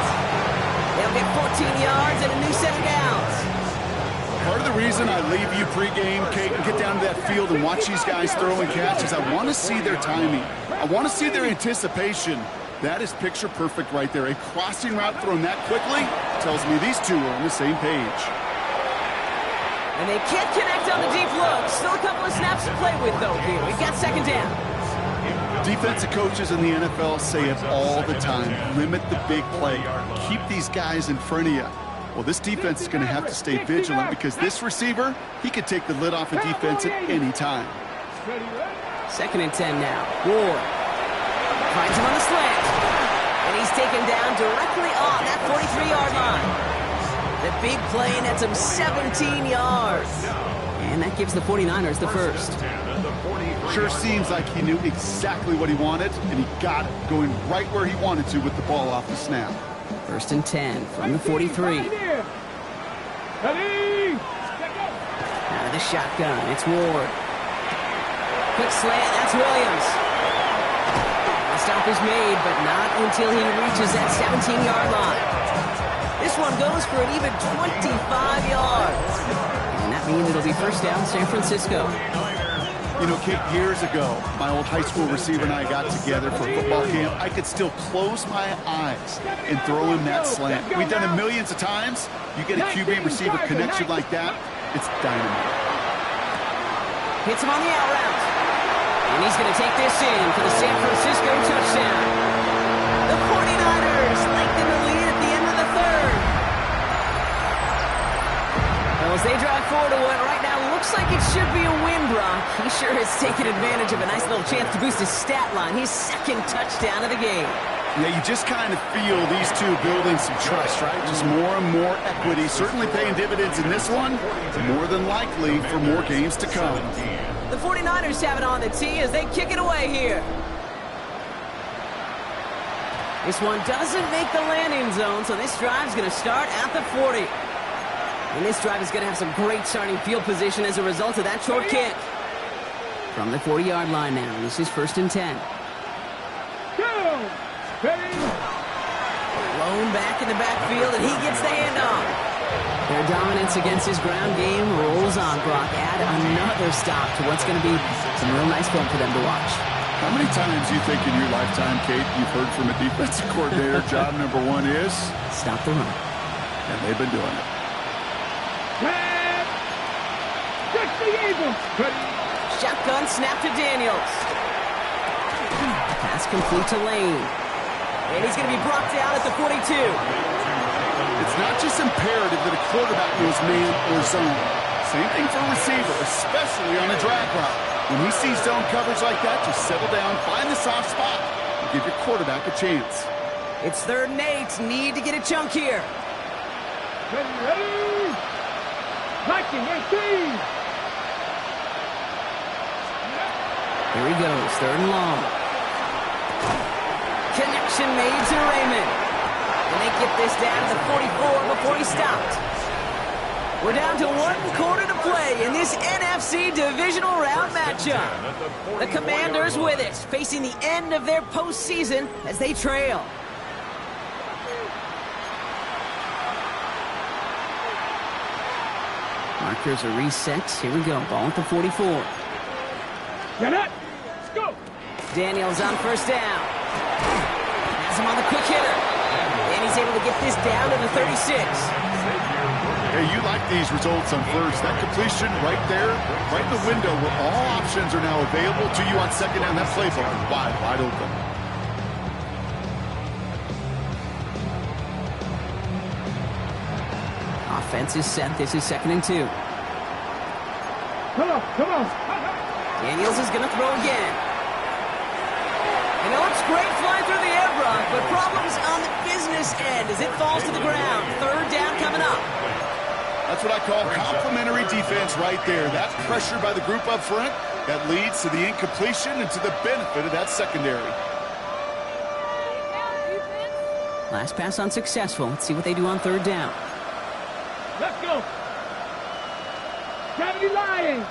They'll get 14 yards and a new set of downs. Part of the reason I leave you pregame, Kate, and get down to that field and watch these guys throw and catch is I want to see their timing. I want to see their anticipation. That is picture perfect right there. A crossing route thrown that quickly tells me these two are on the same page. And they can't connect on the deep look. Still a couple of snaps to play with, though, here. We've got 2nd down. Defensive coaches in the NFL say it all the time. Limit the big play. Keep these guys in front of you. Well, this defense is going to have to stay vigilant because this receiver, he could take the lid off a defense at any time. 2nd and 10 now. Ward finds him on the slant. And he's taken down directly on that 43-yard line. The big play nets him 17 yards. And that gives the 49ers the first. Sure seems like he knew exactly what he wanted, and he got it, going right where he wanted to with the ball off the snap. 1st and 10 from the 43. Out of the shotgun, it's Ward. Quick slant, that's Williams. The stop is made, but not until he reaches that 17-yard line. This one goes for an even 25 yards. And that means it'll be 1st down San Francisco. You know, Kate, years ago, my old high school receiver and I got together for football camp. I could still close my eyes and throw him that slant. We've done it millions of times. You get a QB receiver connection like that, it's dynamite. Hits him on the out route. And he's going to take this in for the San Francisco touchdown. The 49ers lengthen the lead at the end of the 3rd. Well, as they drive forward to what right now looks like it should be a win, Brock. He sure has taken advantage of a nice little chance to boost his stat line. His 2nd touchdown of the game. Yeah, you just kind of feel these two building some trust, right? Just more and more equity. Certainly paying dividends in this one. More than likely for more games to come. The 49ers have it on the tee as they kick it away here. This one doesn't make the landing zone, so this drive's going to start at the 40. And this drive is going to have some great starting field position as a result of that short kick. From the 40-yard line now, this is 1st and 10. Blown back in the backfield, and he gets the handoff. Their dominance against his ground game rolls on, Brock. Add another stop to what's going to be some real nice film for them to watch. How many times do you think in your lifetime, Kate, you've heard from a defensive coordinator, job number 1 is? Stop the run. And they've been doing it. Shotgun snap to Daniels. Pass complete to Lane. And he's going to be brought down at the 42. It's not just imperative that a quarterback knows man or zone. Same thing for a receiver, especially on a drag route. When he sees zone coverage like that, just settle down, find the soft spot, and give your quarterback a chance. It's 3rd and 8. Need to get a chunk here. Ready? Marching, 18. Here he goes, 3rd and long. Connection made to Raymond. And they get this down to the 44 before he stopped. We're down to 1 quarter to play in this NFC divisional round matchup. The Commanders with it, facing the end of their postseason as they trail. Markers are reset. Here we go. Ball at the 44. Get it. Let's go. Daniels on 1st down. Has him on the quick hitter. And And he's able to get this down to the 36. Hey, you like these results on first. That completion right there, right in the window where all options are now available to you on second down. That play ball wide, wide open. Offense is set. This is 2nd and 2. Come on, come on. Daniels is going to throw again. And it looks great flying through the air, Brock, but problems on the business end as it falls to the ground. 3rd down coming up. That's what I call complimentary defense right there. That pressure by the group up front, that leads to the incompletion and to the benefit of that secondary. Last pass unsuccessful. Let's see what they do on 3rd down. Let's go. 70 Lions.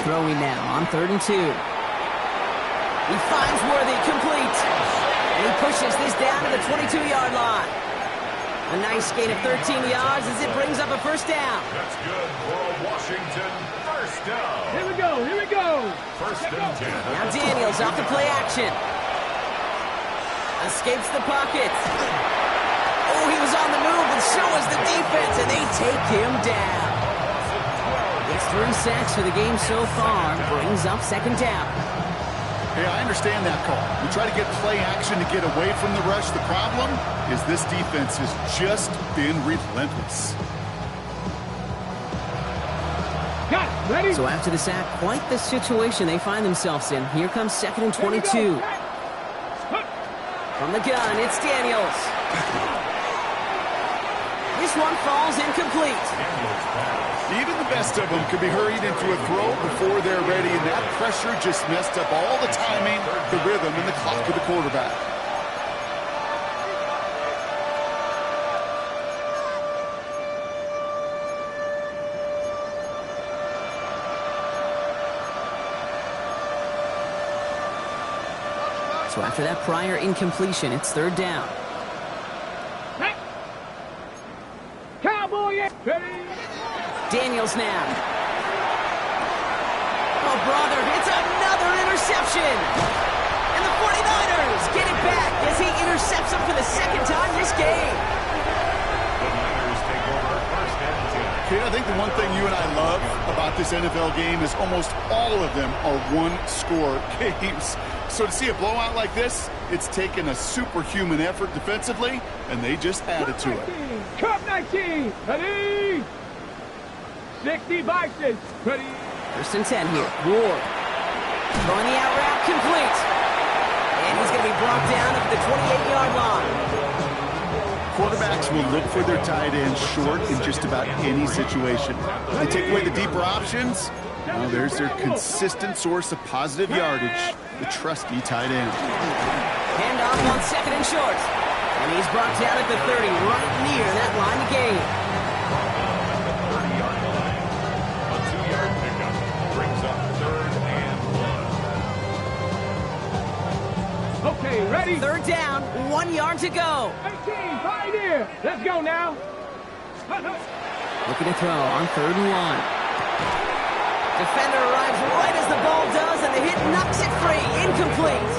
Throwing now on 3rd and 2. He finds Worthy, complete. And he pushes this down to the 22-yard line. A nice gain of 13 yards as it brings up a 1st down. That's good for a Washington 1st down. Here we go, here we go. 1st and 10. Now Daniels off the play action. Escapes the pocket. Oh, he was on the move, and so was the defense, and they take him down. It's 3 sacks for the game so far. Brings up 2nd down. Hey, I understand that call. We try to get play action to get away from the rush. The problem is this defense has just been relentless. Got it, ready? So after the sack, quite the situation they find themselves in. Here comes 2nd and 22. From the gun, it's Daniels. This one falls incomplete. Even the best of them could be hurried into a throw before they're ready, and that pressure just messed up all the timing, the rhythm, and the clock of the quarterback. So after that prior incompletion, it's 3rd down. Hey. Cowboy, ready? Daniels now. Oh, brother, it's another interception. And the 49ers get it back as he intercepts him for the 2nd time this game. The Niners take over 1st and 10. Kid, I think the one thing you and I love about this NFL game is almost all of them are one-score games. So to see a blowout like this, it's taken a superhuman effort defensively, and they just added to it. Cup 19, ready? 60 Vices, ready? 1st and 10 here. Ward. Throwing the out route complete. And he's going to be brought down at the 28-yard line. Quarterbacks will look for their tight ends short in just about any situation. They take away the deeper options. Well, there's their consistent source of positive yardage, the trusty tight end. Hand off on 2nd and short. And he's brought down at the 30, right near that line of game. The 30-yard line. A 2-yard pickup brings up 3rd and 1. Okay, ready? 3rd down, 1 yard to go. 18, Pioneer. Let's go now. Looking to throw on 3rd and 1. Defender arrives right as the ball does, and the hit knocks it free. Incomplete.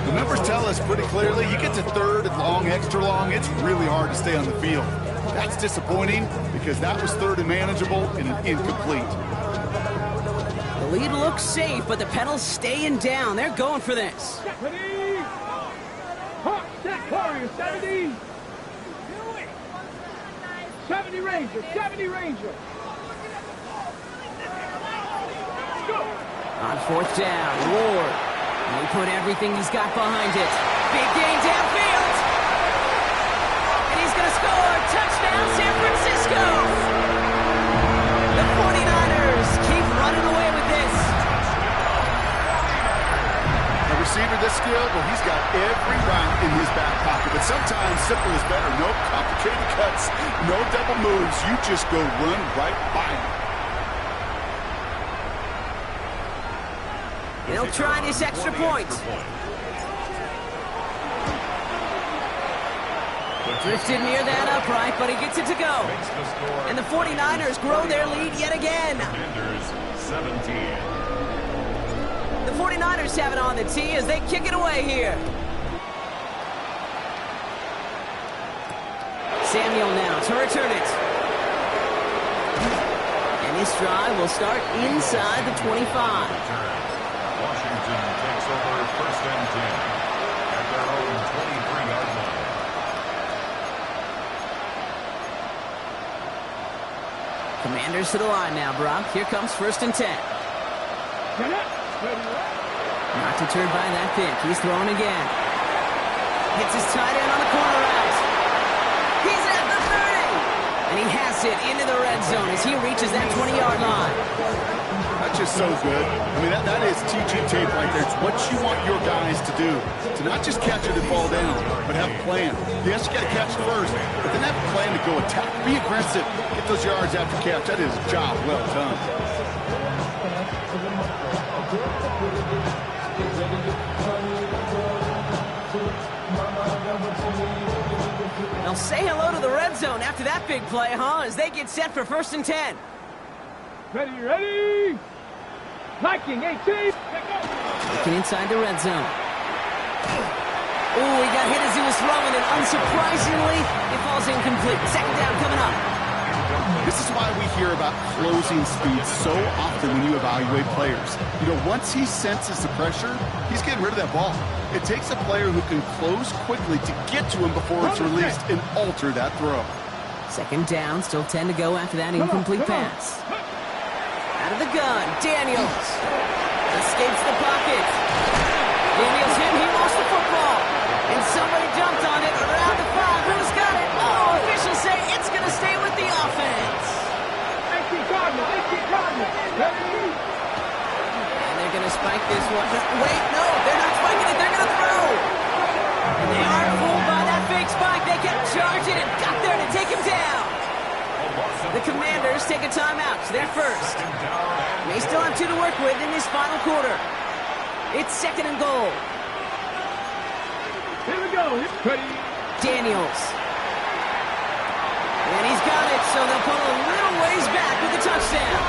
The numbers tell us pretty clearly, you get to 3rd and long, extra long, it's really hard to stay on the field. That's disappointing because that was 3rd and manageable and an incomplete. The lead looks safe, but the pedals staying down. They're going for this. Ready? Hawk, set, Warrior, 70. 70 Ranger, 70 Ranger. On 4th down, Ward. He put everything he's got behind it. Big gain downfield. And he's going to score. Touchdown, San Francisco. The 49ers keep running away with this. A receiver this skilled, well, he's got every route in his back pocket. But sometimes simple is better. No complicated cuts, no double moves. You just go run right by him. They'll try this extra point. Drifted near that upright, but he gets it to go. And the 49ers grow their lead yet again. Commanders 17. The 49ers 49ers have it on the tee as they kick it away here. Samuel now to return it. And this drive will start inside the 25. Washington takes over first and 10 at their own 23-yard line. Commanders to the line now, Brock. Here comes first and 10. Not deterred by that pick. He's throwing again. Hits his tight end on the corner route. He's at the 30. And he has it into the red zone as he reaches that 20-yard line. That's just so good. I mean, that is TG tape right there. It's what you want your guys to do. To not just catch it and fall down, but have a plan. Yes, you got to catch it first, but then have a plan to go attack. Be aggressive. Get those yards after catch. That is a job well done. They'll say hello to the red zone after that big play, huh? As they get set for first and 10. Ready. Viking 18. Looking inside the red zone. Oh, he got hit as he was throwing, and unsurprisingly, it falls incomplete. Second down coming up. This is why we hear about closing speed so often when you evaluate players. You know, once he senses the pressure, he's getting rid of that ball. It takes a player who can close quickly to get to him before it's released and alter that throw. Second down, still 10 to go after that incomplete pass. Out of the gun, Daniels. Escapes the pocket. Daniels hit, he lost the football. And somebody jumped on it around the 5. Who's got it? Oh, officials say it's going to stay with the offense. 18 Cardinals. And they're going to spike this one. Wait, no, they're not spiking it. They're going to throw. And they aren't fooled by that fake spike. They kept charging and got there to take him down. The Commanders take a timeout. They're first. They still have 2 to work with in this final quarter. It's second and goal. Here we go. Daniels. And he's got it, so they'll pull a little ways back with the touchdown.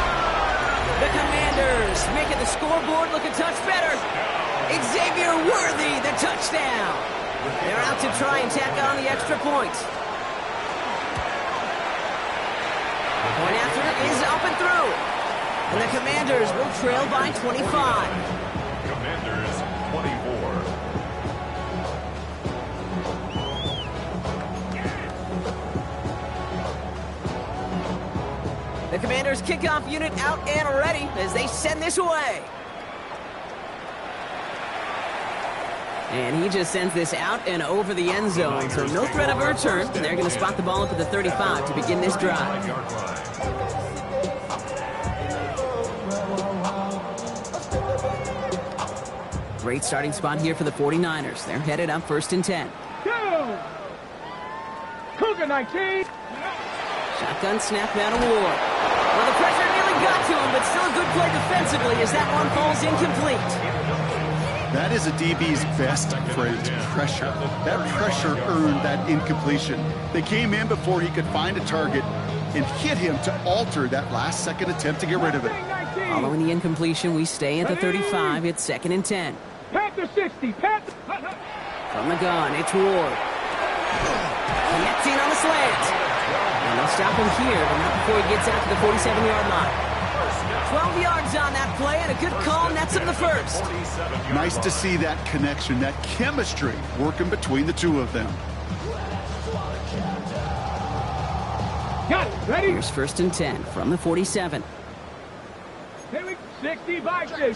The Commanders making the scoreboard look a touch better. Xavier Worthy, the touchdown. They're out to try and tack on the extra point. Point after is up and through. And the Commanders will trail by 25. Commanders 24. The Commanders kickoff unit out and ready as they send this away. And he just sends this out and over the end zone, so no threat of a return. And they're going to spot the ball up at the 35 to begin this drive. Great starting spot here for the 49ers. They're headed up first and 10. Cougar 19. Shotgun snap out of Ward. Well, the pressure nearly got to him, but still a good play defensively as that one falls incomplete. That is a DB's best phrase, pressure. That pressure earned that incompletion. They came in before he could find a target and hit him to alter that last-second attempt to get rid of it. Following the incompletion, we stay at the 35. It's second and 10. Panther 60. Panther. From the gun, it's Ward. Connecting on the slant. And they'll stop him here, but not before he gets out to the 47-yard line. 12 yards on that play, and a good call nets him the first. Nice to see that connection, that chemistry working between the two of them. Got it. Ready? Here's first and 10 from the 47. Here we go. 65. Go. From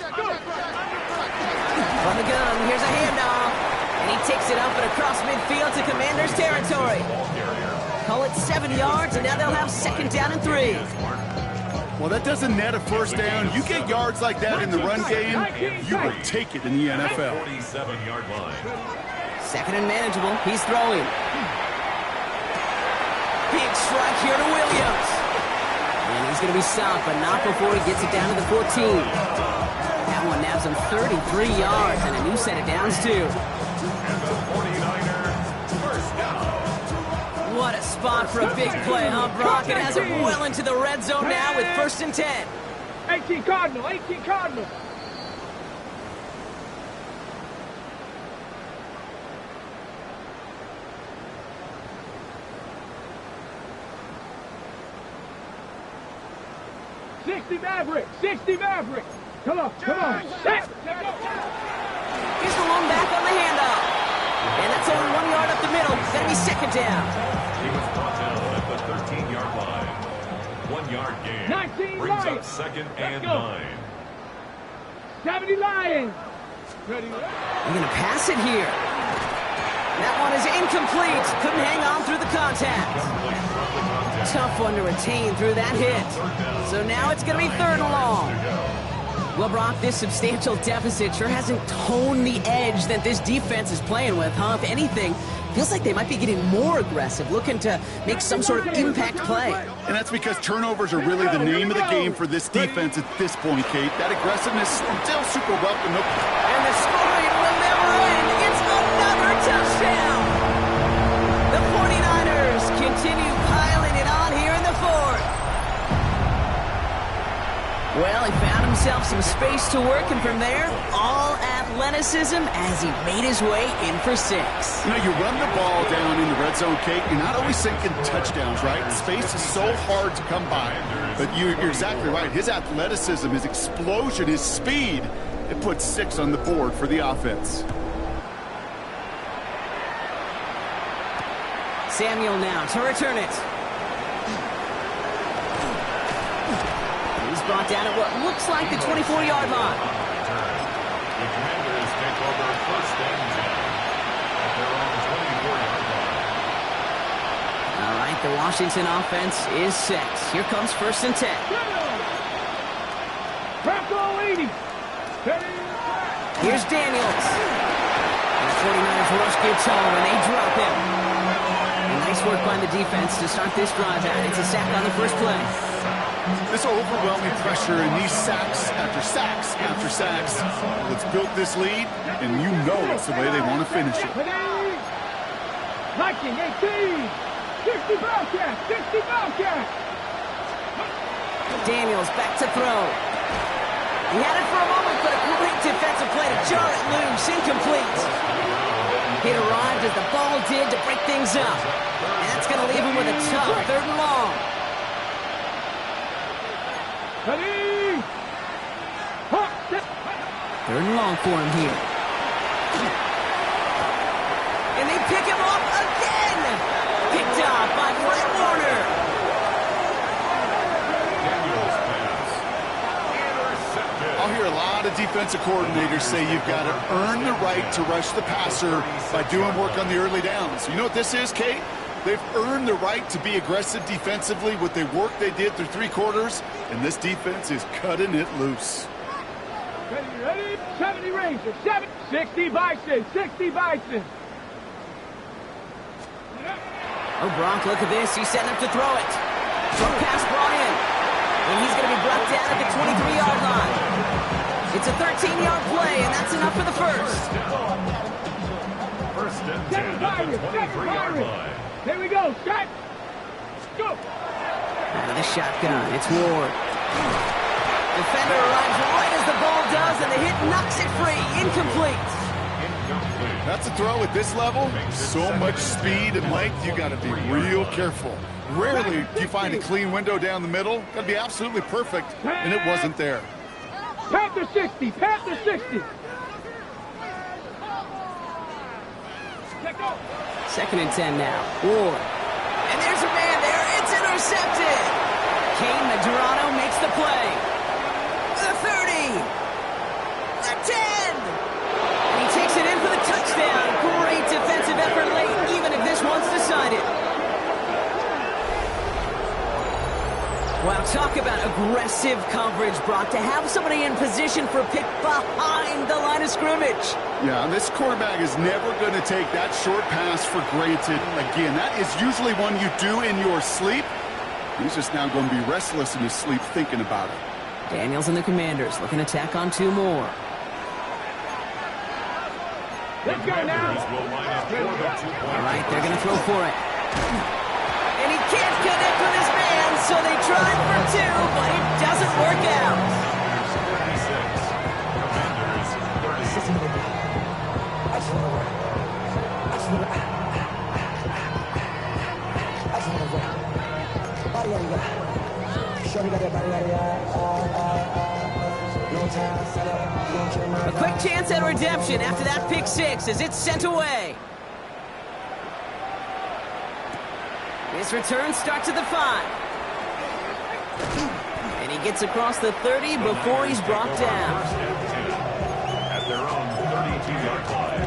the gun, here's a handoff. And he takes it up and across midfield to Commanders territory. Call it 7 yards, and now they'll have second down and 3. Well, that doesn't net a first down. You get yards like that in the run game, you will take it in the NFL. 47-yard line. Second and manageable. He's throwing. Big strike here to Williams. And he's going to be stopped, but not before he gets it down to the 14. That one nabs him 33 yards and a new set of downs, too. What a spot for a big play, huh, Brock? It has him well into the red zone now with first and 10. 18 Cardinal. 18 Cardinal. 60 Maverick. 60 Maverick. Come on. Set. Here's the one back on the handoff. And that's only 1 yard up the middle. It's going to be second down. He was brought down at the 13-yard line. 1 yard gain. 19 brings up Lions. second and Let's go. 9. 70 Lions. Ready. They're going to pass it here. That one is incomplete. Couldn't hang on through the contact. Tough one to retain through that hit. So now it's going to be third and long. Well, Brock, this substantial deficit sure hasn't toned the edge that this defense is playing with, huh? If anything, feels like they might be getting more aggressive, looking to make some sort of impact play. And that's because turnovers are really the name of the game for this defense at this point, Kate. That aggressiveness still super welcome. And the scoring will never end. It's another touchdown. The 49ers continue piling it on here in the fourth. Well, he found himself some space to work, and from there, all athleticism as he made his way in for 6. You know, you run the ball down in the red zone, Kate, you're not always thinking touchdowns, right? Space is so hard to come by. But you're exactly right. His athleticism, his explosion, his speed, it puts 6 on the board for the offense. Samuel now to return it. He's brought down at what looks like the 24-yard line. The Commanders take over first and 10 at their own 24-yard line. All right, the Washington offense is set. Here comes first and 10. Bronco 80. Here's Daniels. And the 49ers rush gets home, and they drop him. And nice work by the defense to start this drive out. It's a sack on the first play. This overwhelming pressure and these sacks after sacks after sacks. Let's build this lead, and you know it's the way they want to finish it. Viking 18. 60 Bobcat. 60 Bobcat. Daniels back to throw. He had it for a moment, but a great defensive play to jar it loose. Incomplete. It arrived as the ball did to break things up. And that's going to leave him with a tough third and long. Ready. Third and long for him here. And they pick him off again. Picked off by Fred Warner. Daniels pass. Intercepted. I'll hear a lot of defensive coordinators say you've got to earn the right to rush the passer by doing work on the early downs. You know what this is, Kate? They've earned the right to be aggressive defensively with the work they did through 3 quarters, and this defense is cutting it loose. Ready. 70 Rangers. 60 Bison. 60 Bison. Oh, Brock, look at this. He's setting up to throw it. Short pass brought in. And he's going to be brought down at the 23-yard line. It's a 13-yard play, and that's enough for the first. First and 10 at the 23-yard line. Here we go. Strike. Go. Out of the shotgun, it's Ward. Defender arrives right as the ball does, and the hit knocks it free. Incomplete. That's a throw at this level. So much speed and length, you got to be real careful. Rarely do you find a clean window down the middle. Got to be absolutely perfect, and it wasn't there. Panther 60. Panther 60. Second and 10 now. Ward. And there's a man there. It's intercepted. Kane Medrano makes the play. The 30. The 10. And he takes it in for the touchdown. Great defensive effort late, even if this one's decided. Wow, talk about aggressive coverage, Brock. To have somebody in position for a pick behind the line of scrimmage. Yeah, this quarterback is never going to take that short pass for granted again. That is usually one you do in your sleep. He's just now going to be restless in his sleep thinking about it. Daniels and the Commanders looking to tack on 2 more. Let's go now. All right, they're going to throw for it. And he can't connect with his man, so they tried for 2, but it doesn't work out. Shorty got that body, A quick chance at redemption after that pick six as it's sent away. His return starts at the 5. And he gets across the 30 before he's brought down. First and 10 at their own 32-yard line.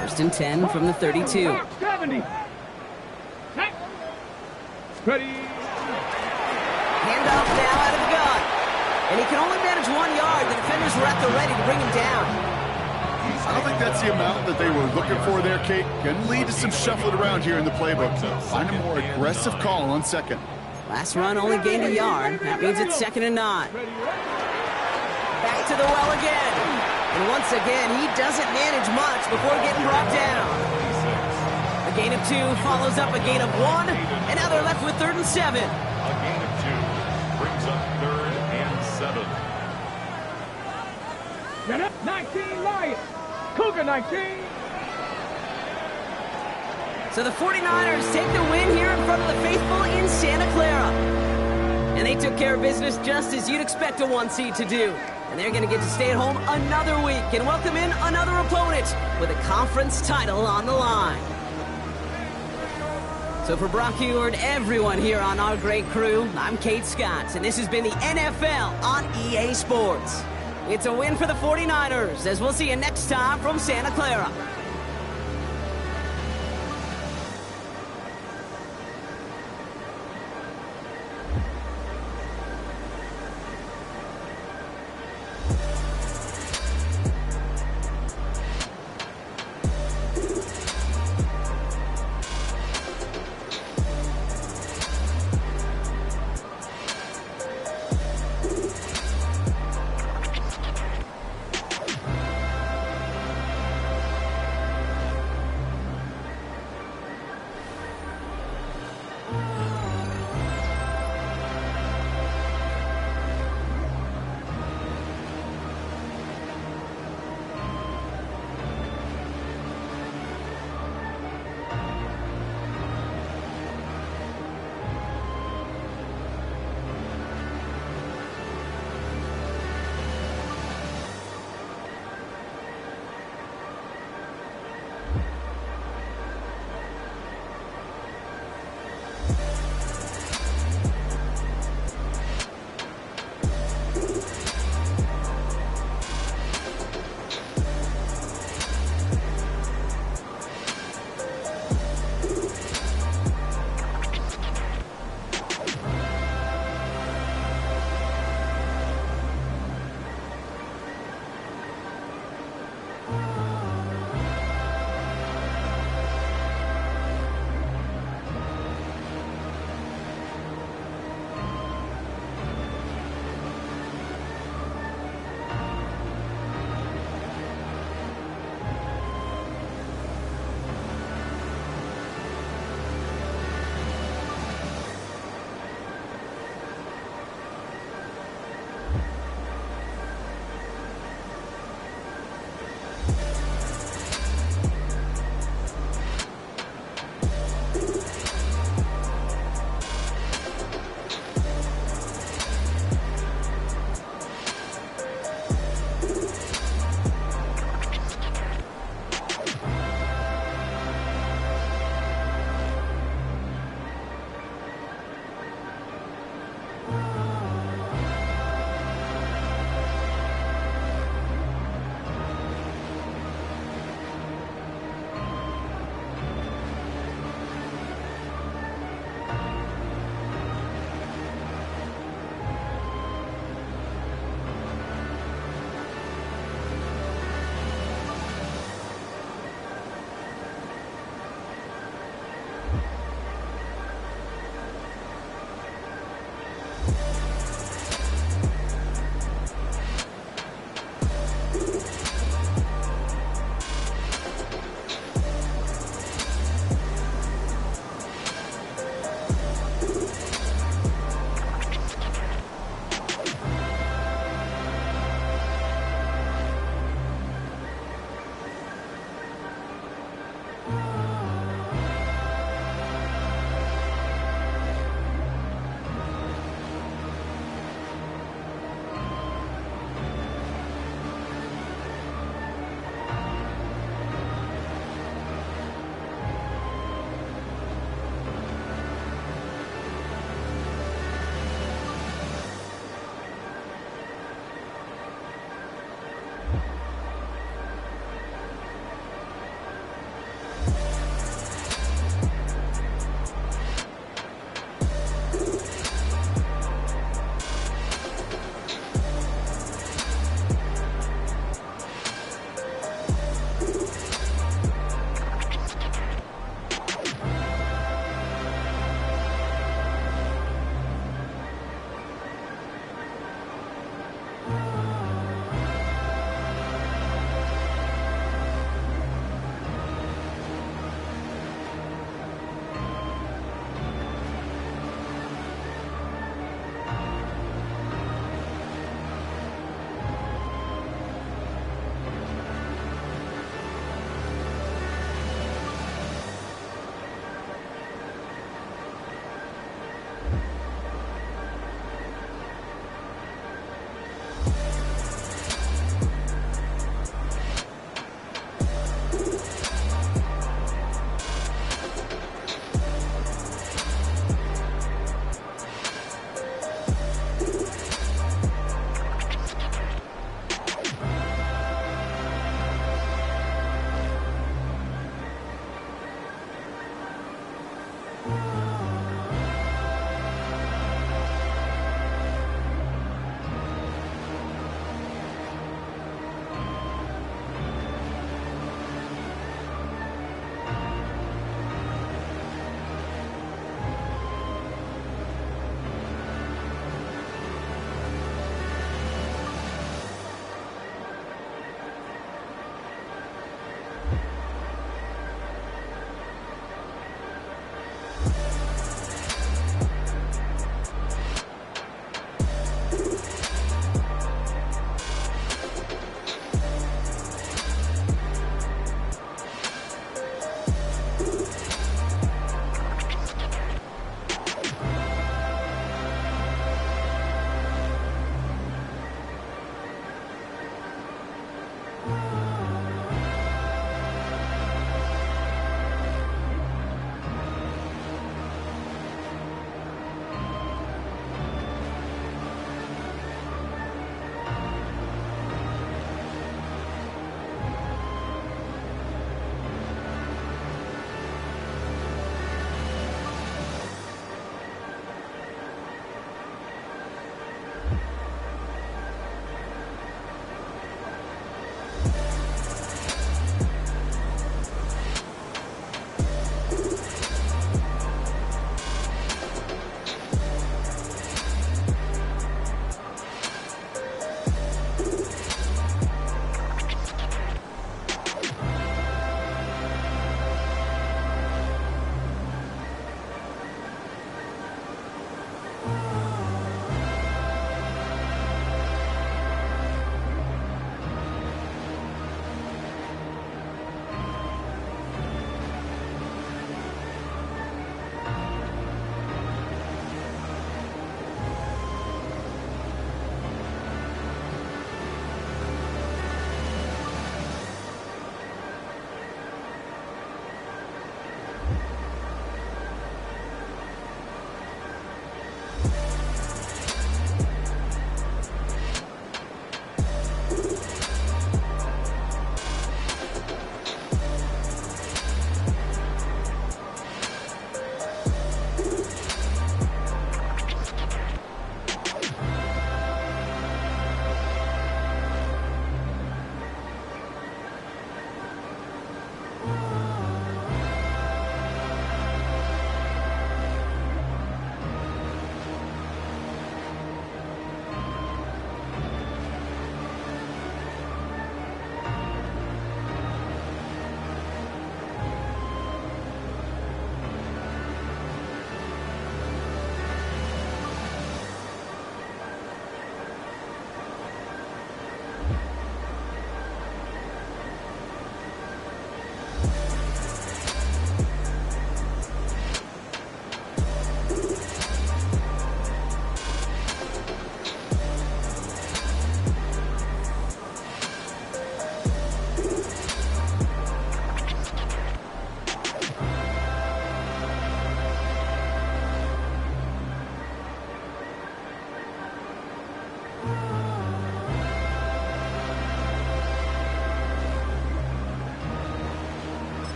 First and 10 from the 32. 70. Ready. Handoff now out of the gun. And he can only manage 1 yard. The defenders were at the ready to bring him down. I don't think that's the amount that they were looking for there, Kate. Can lead to some shuffling around here in the playbook. Find a more aggressive call on second. Last run only gained a yard. That means it's 2nd and 9. Back to the well again. And once again, he doesn't manage much before getting brought down. A gain of 2 follows up a gain of 1. And now they're left with 3rd and 7. A gain of 2 brings up 3rd and 7. 19 Lions. Cougar 19. So the 49ers take the win here in front of the faithful in Santa Clara. And they took care of business just as you'd expect a 1 seed to do. And they're going to get to stay at home another week and welcome in another opponent with a conference title on the line. So for Brock Heward, everyone here on our great crew, I'm Kate Scott, and this has been the NFL on EA Sports. It's a win for the 49ers, as we'll see you next time from Santa Clara.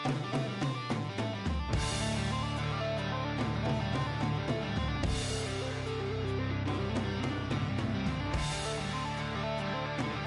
All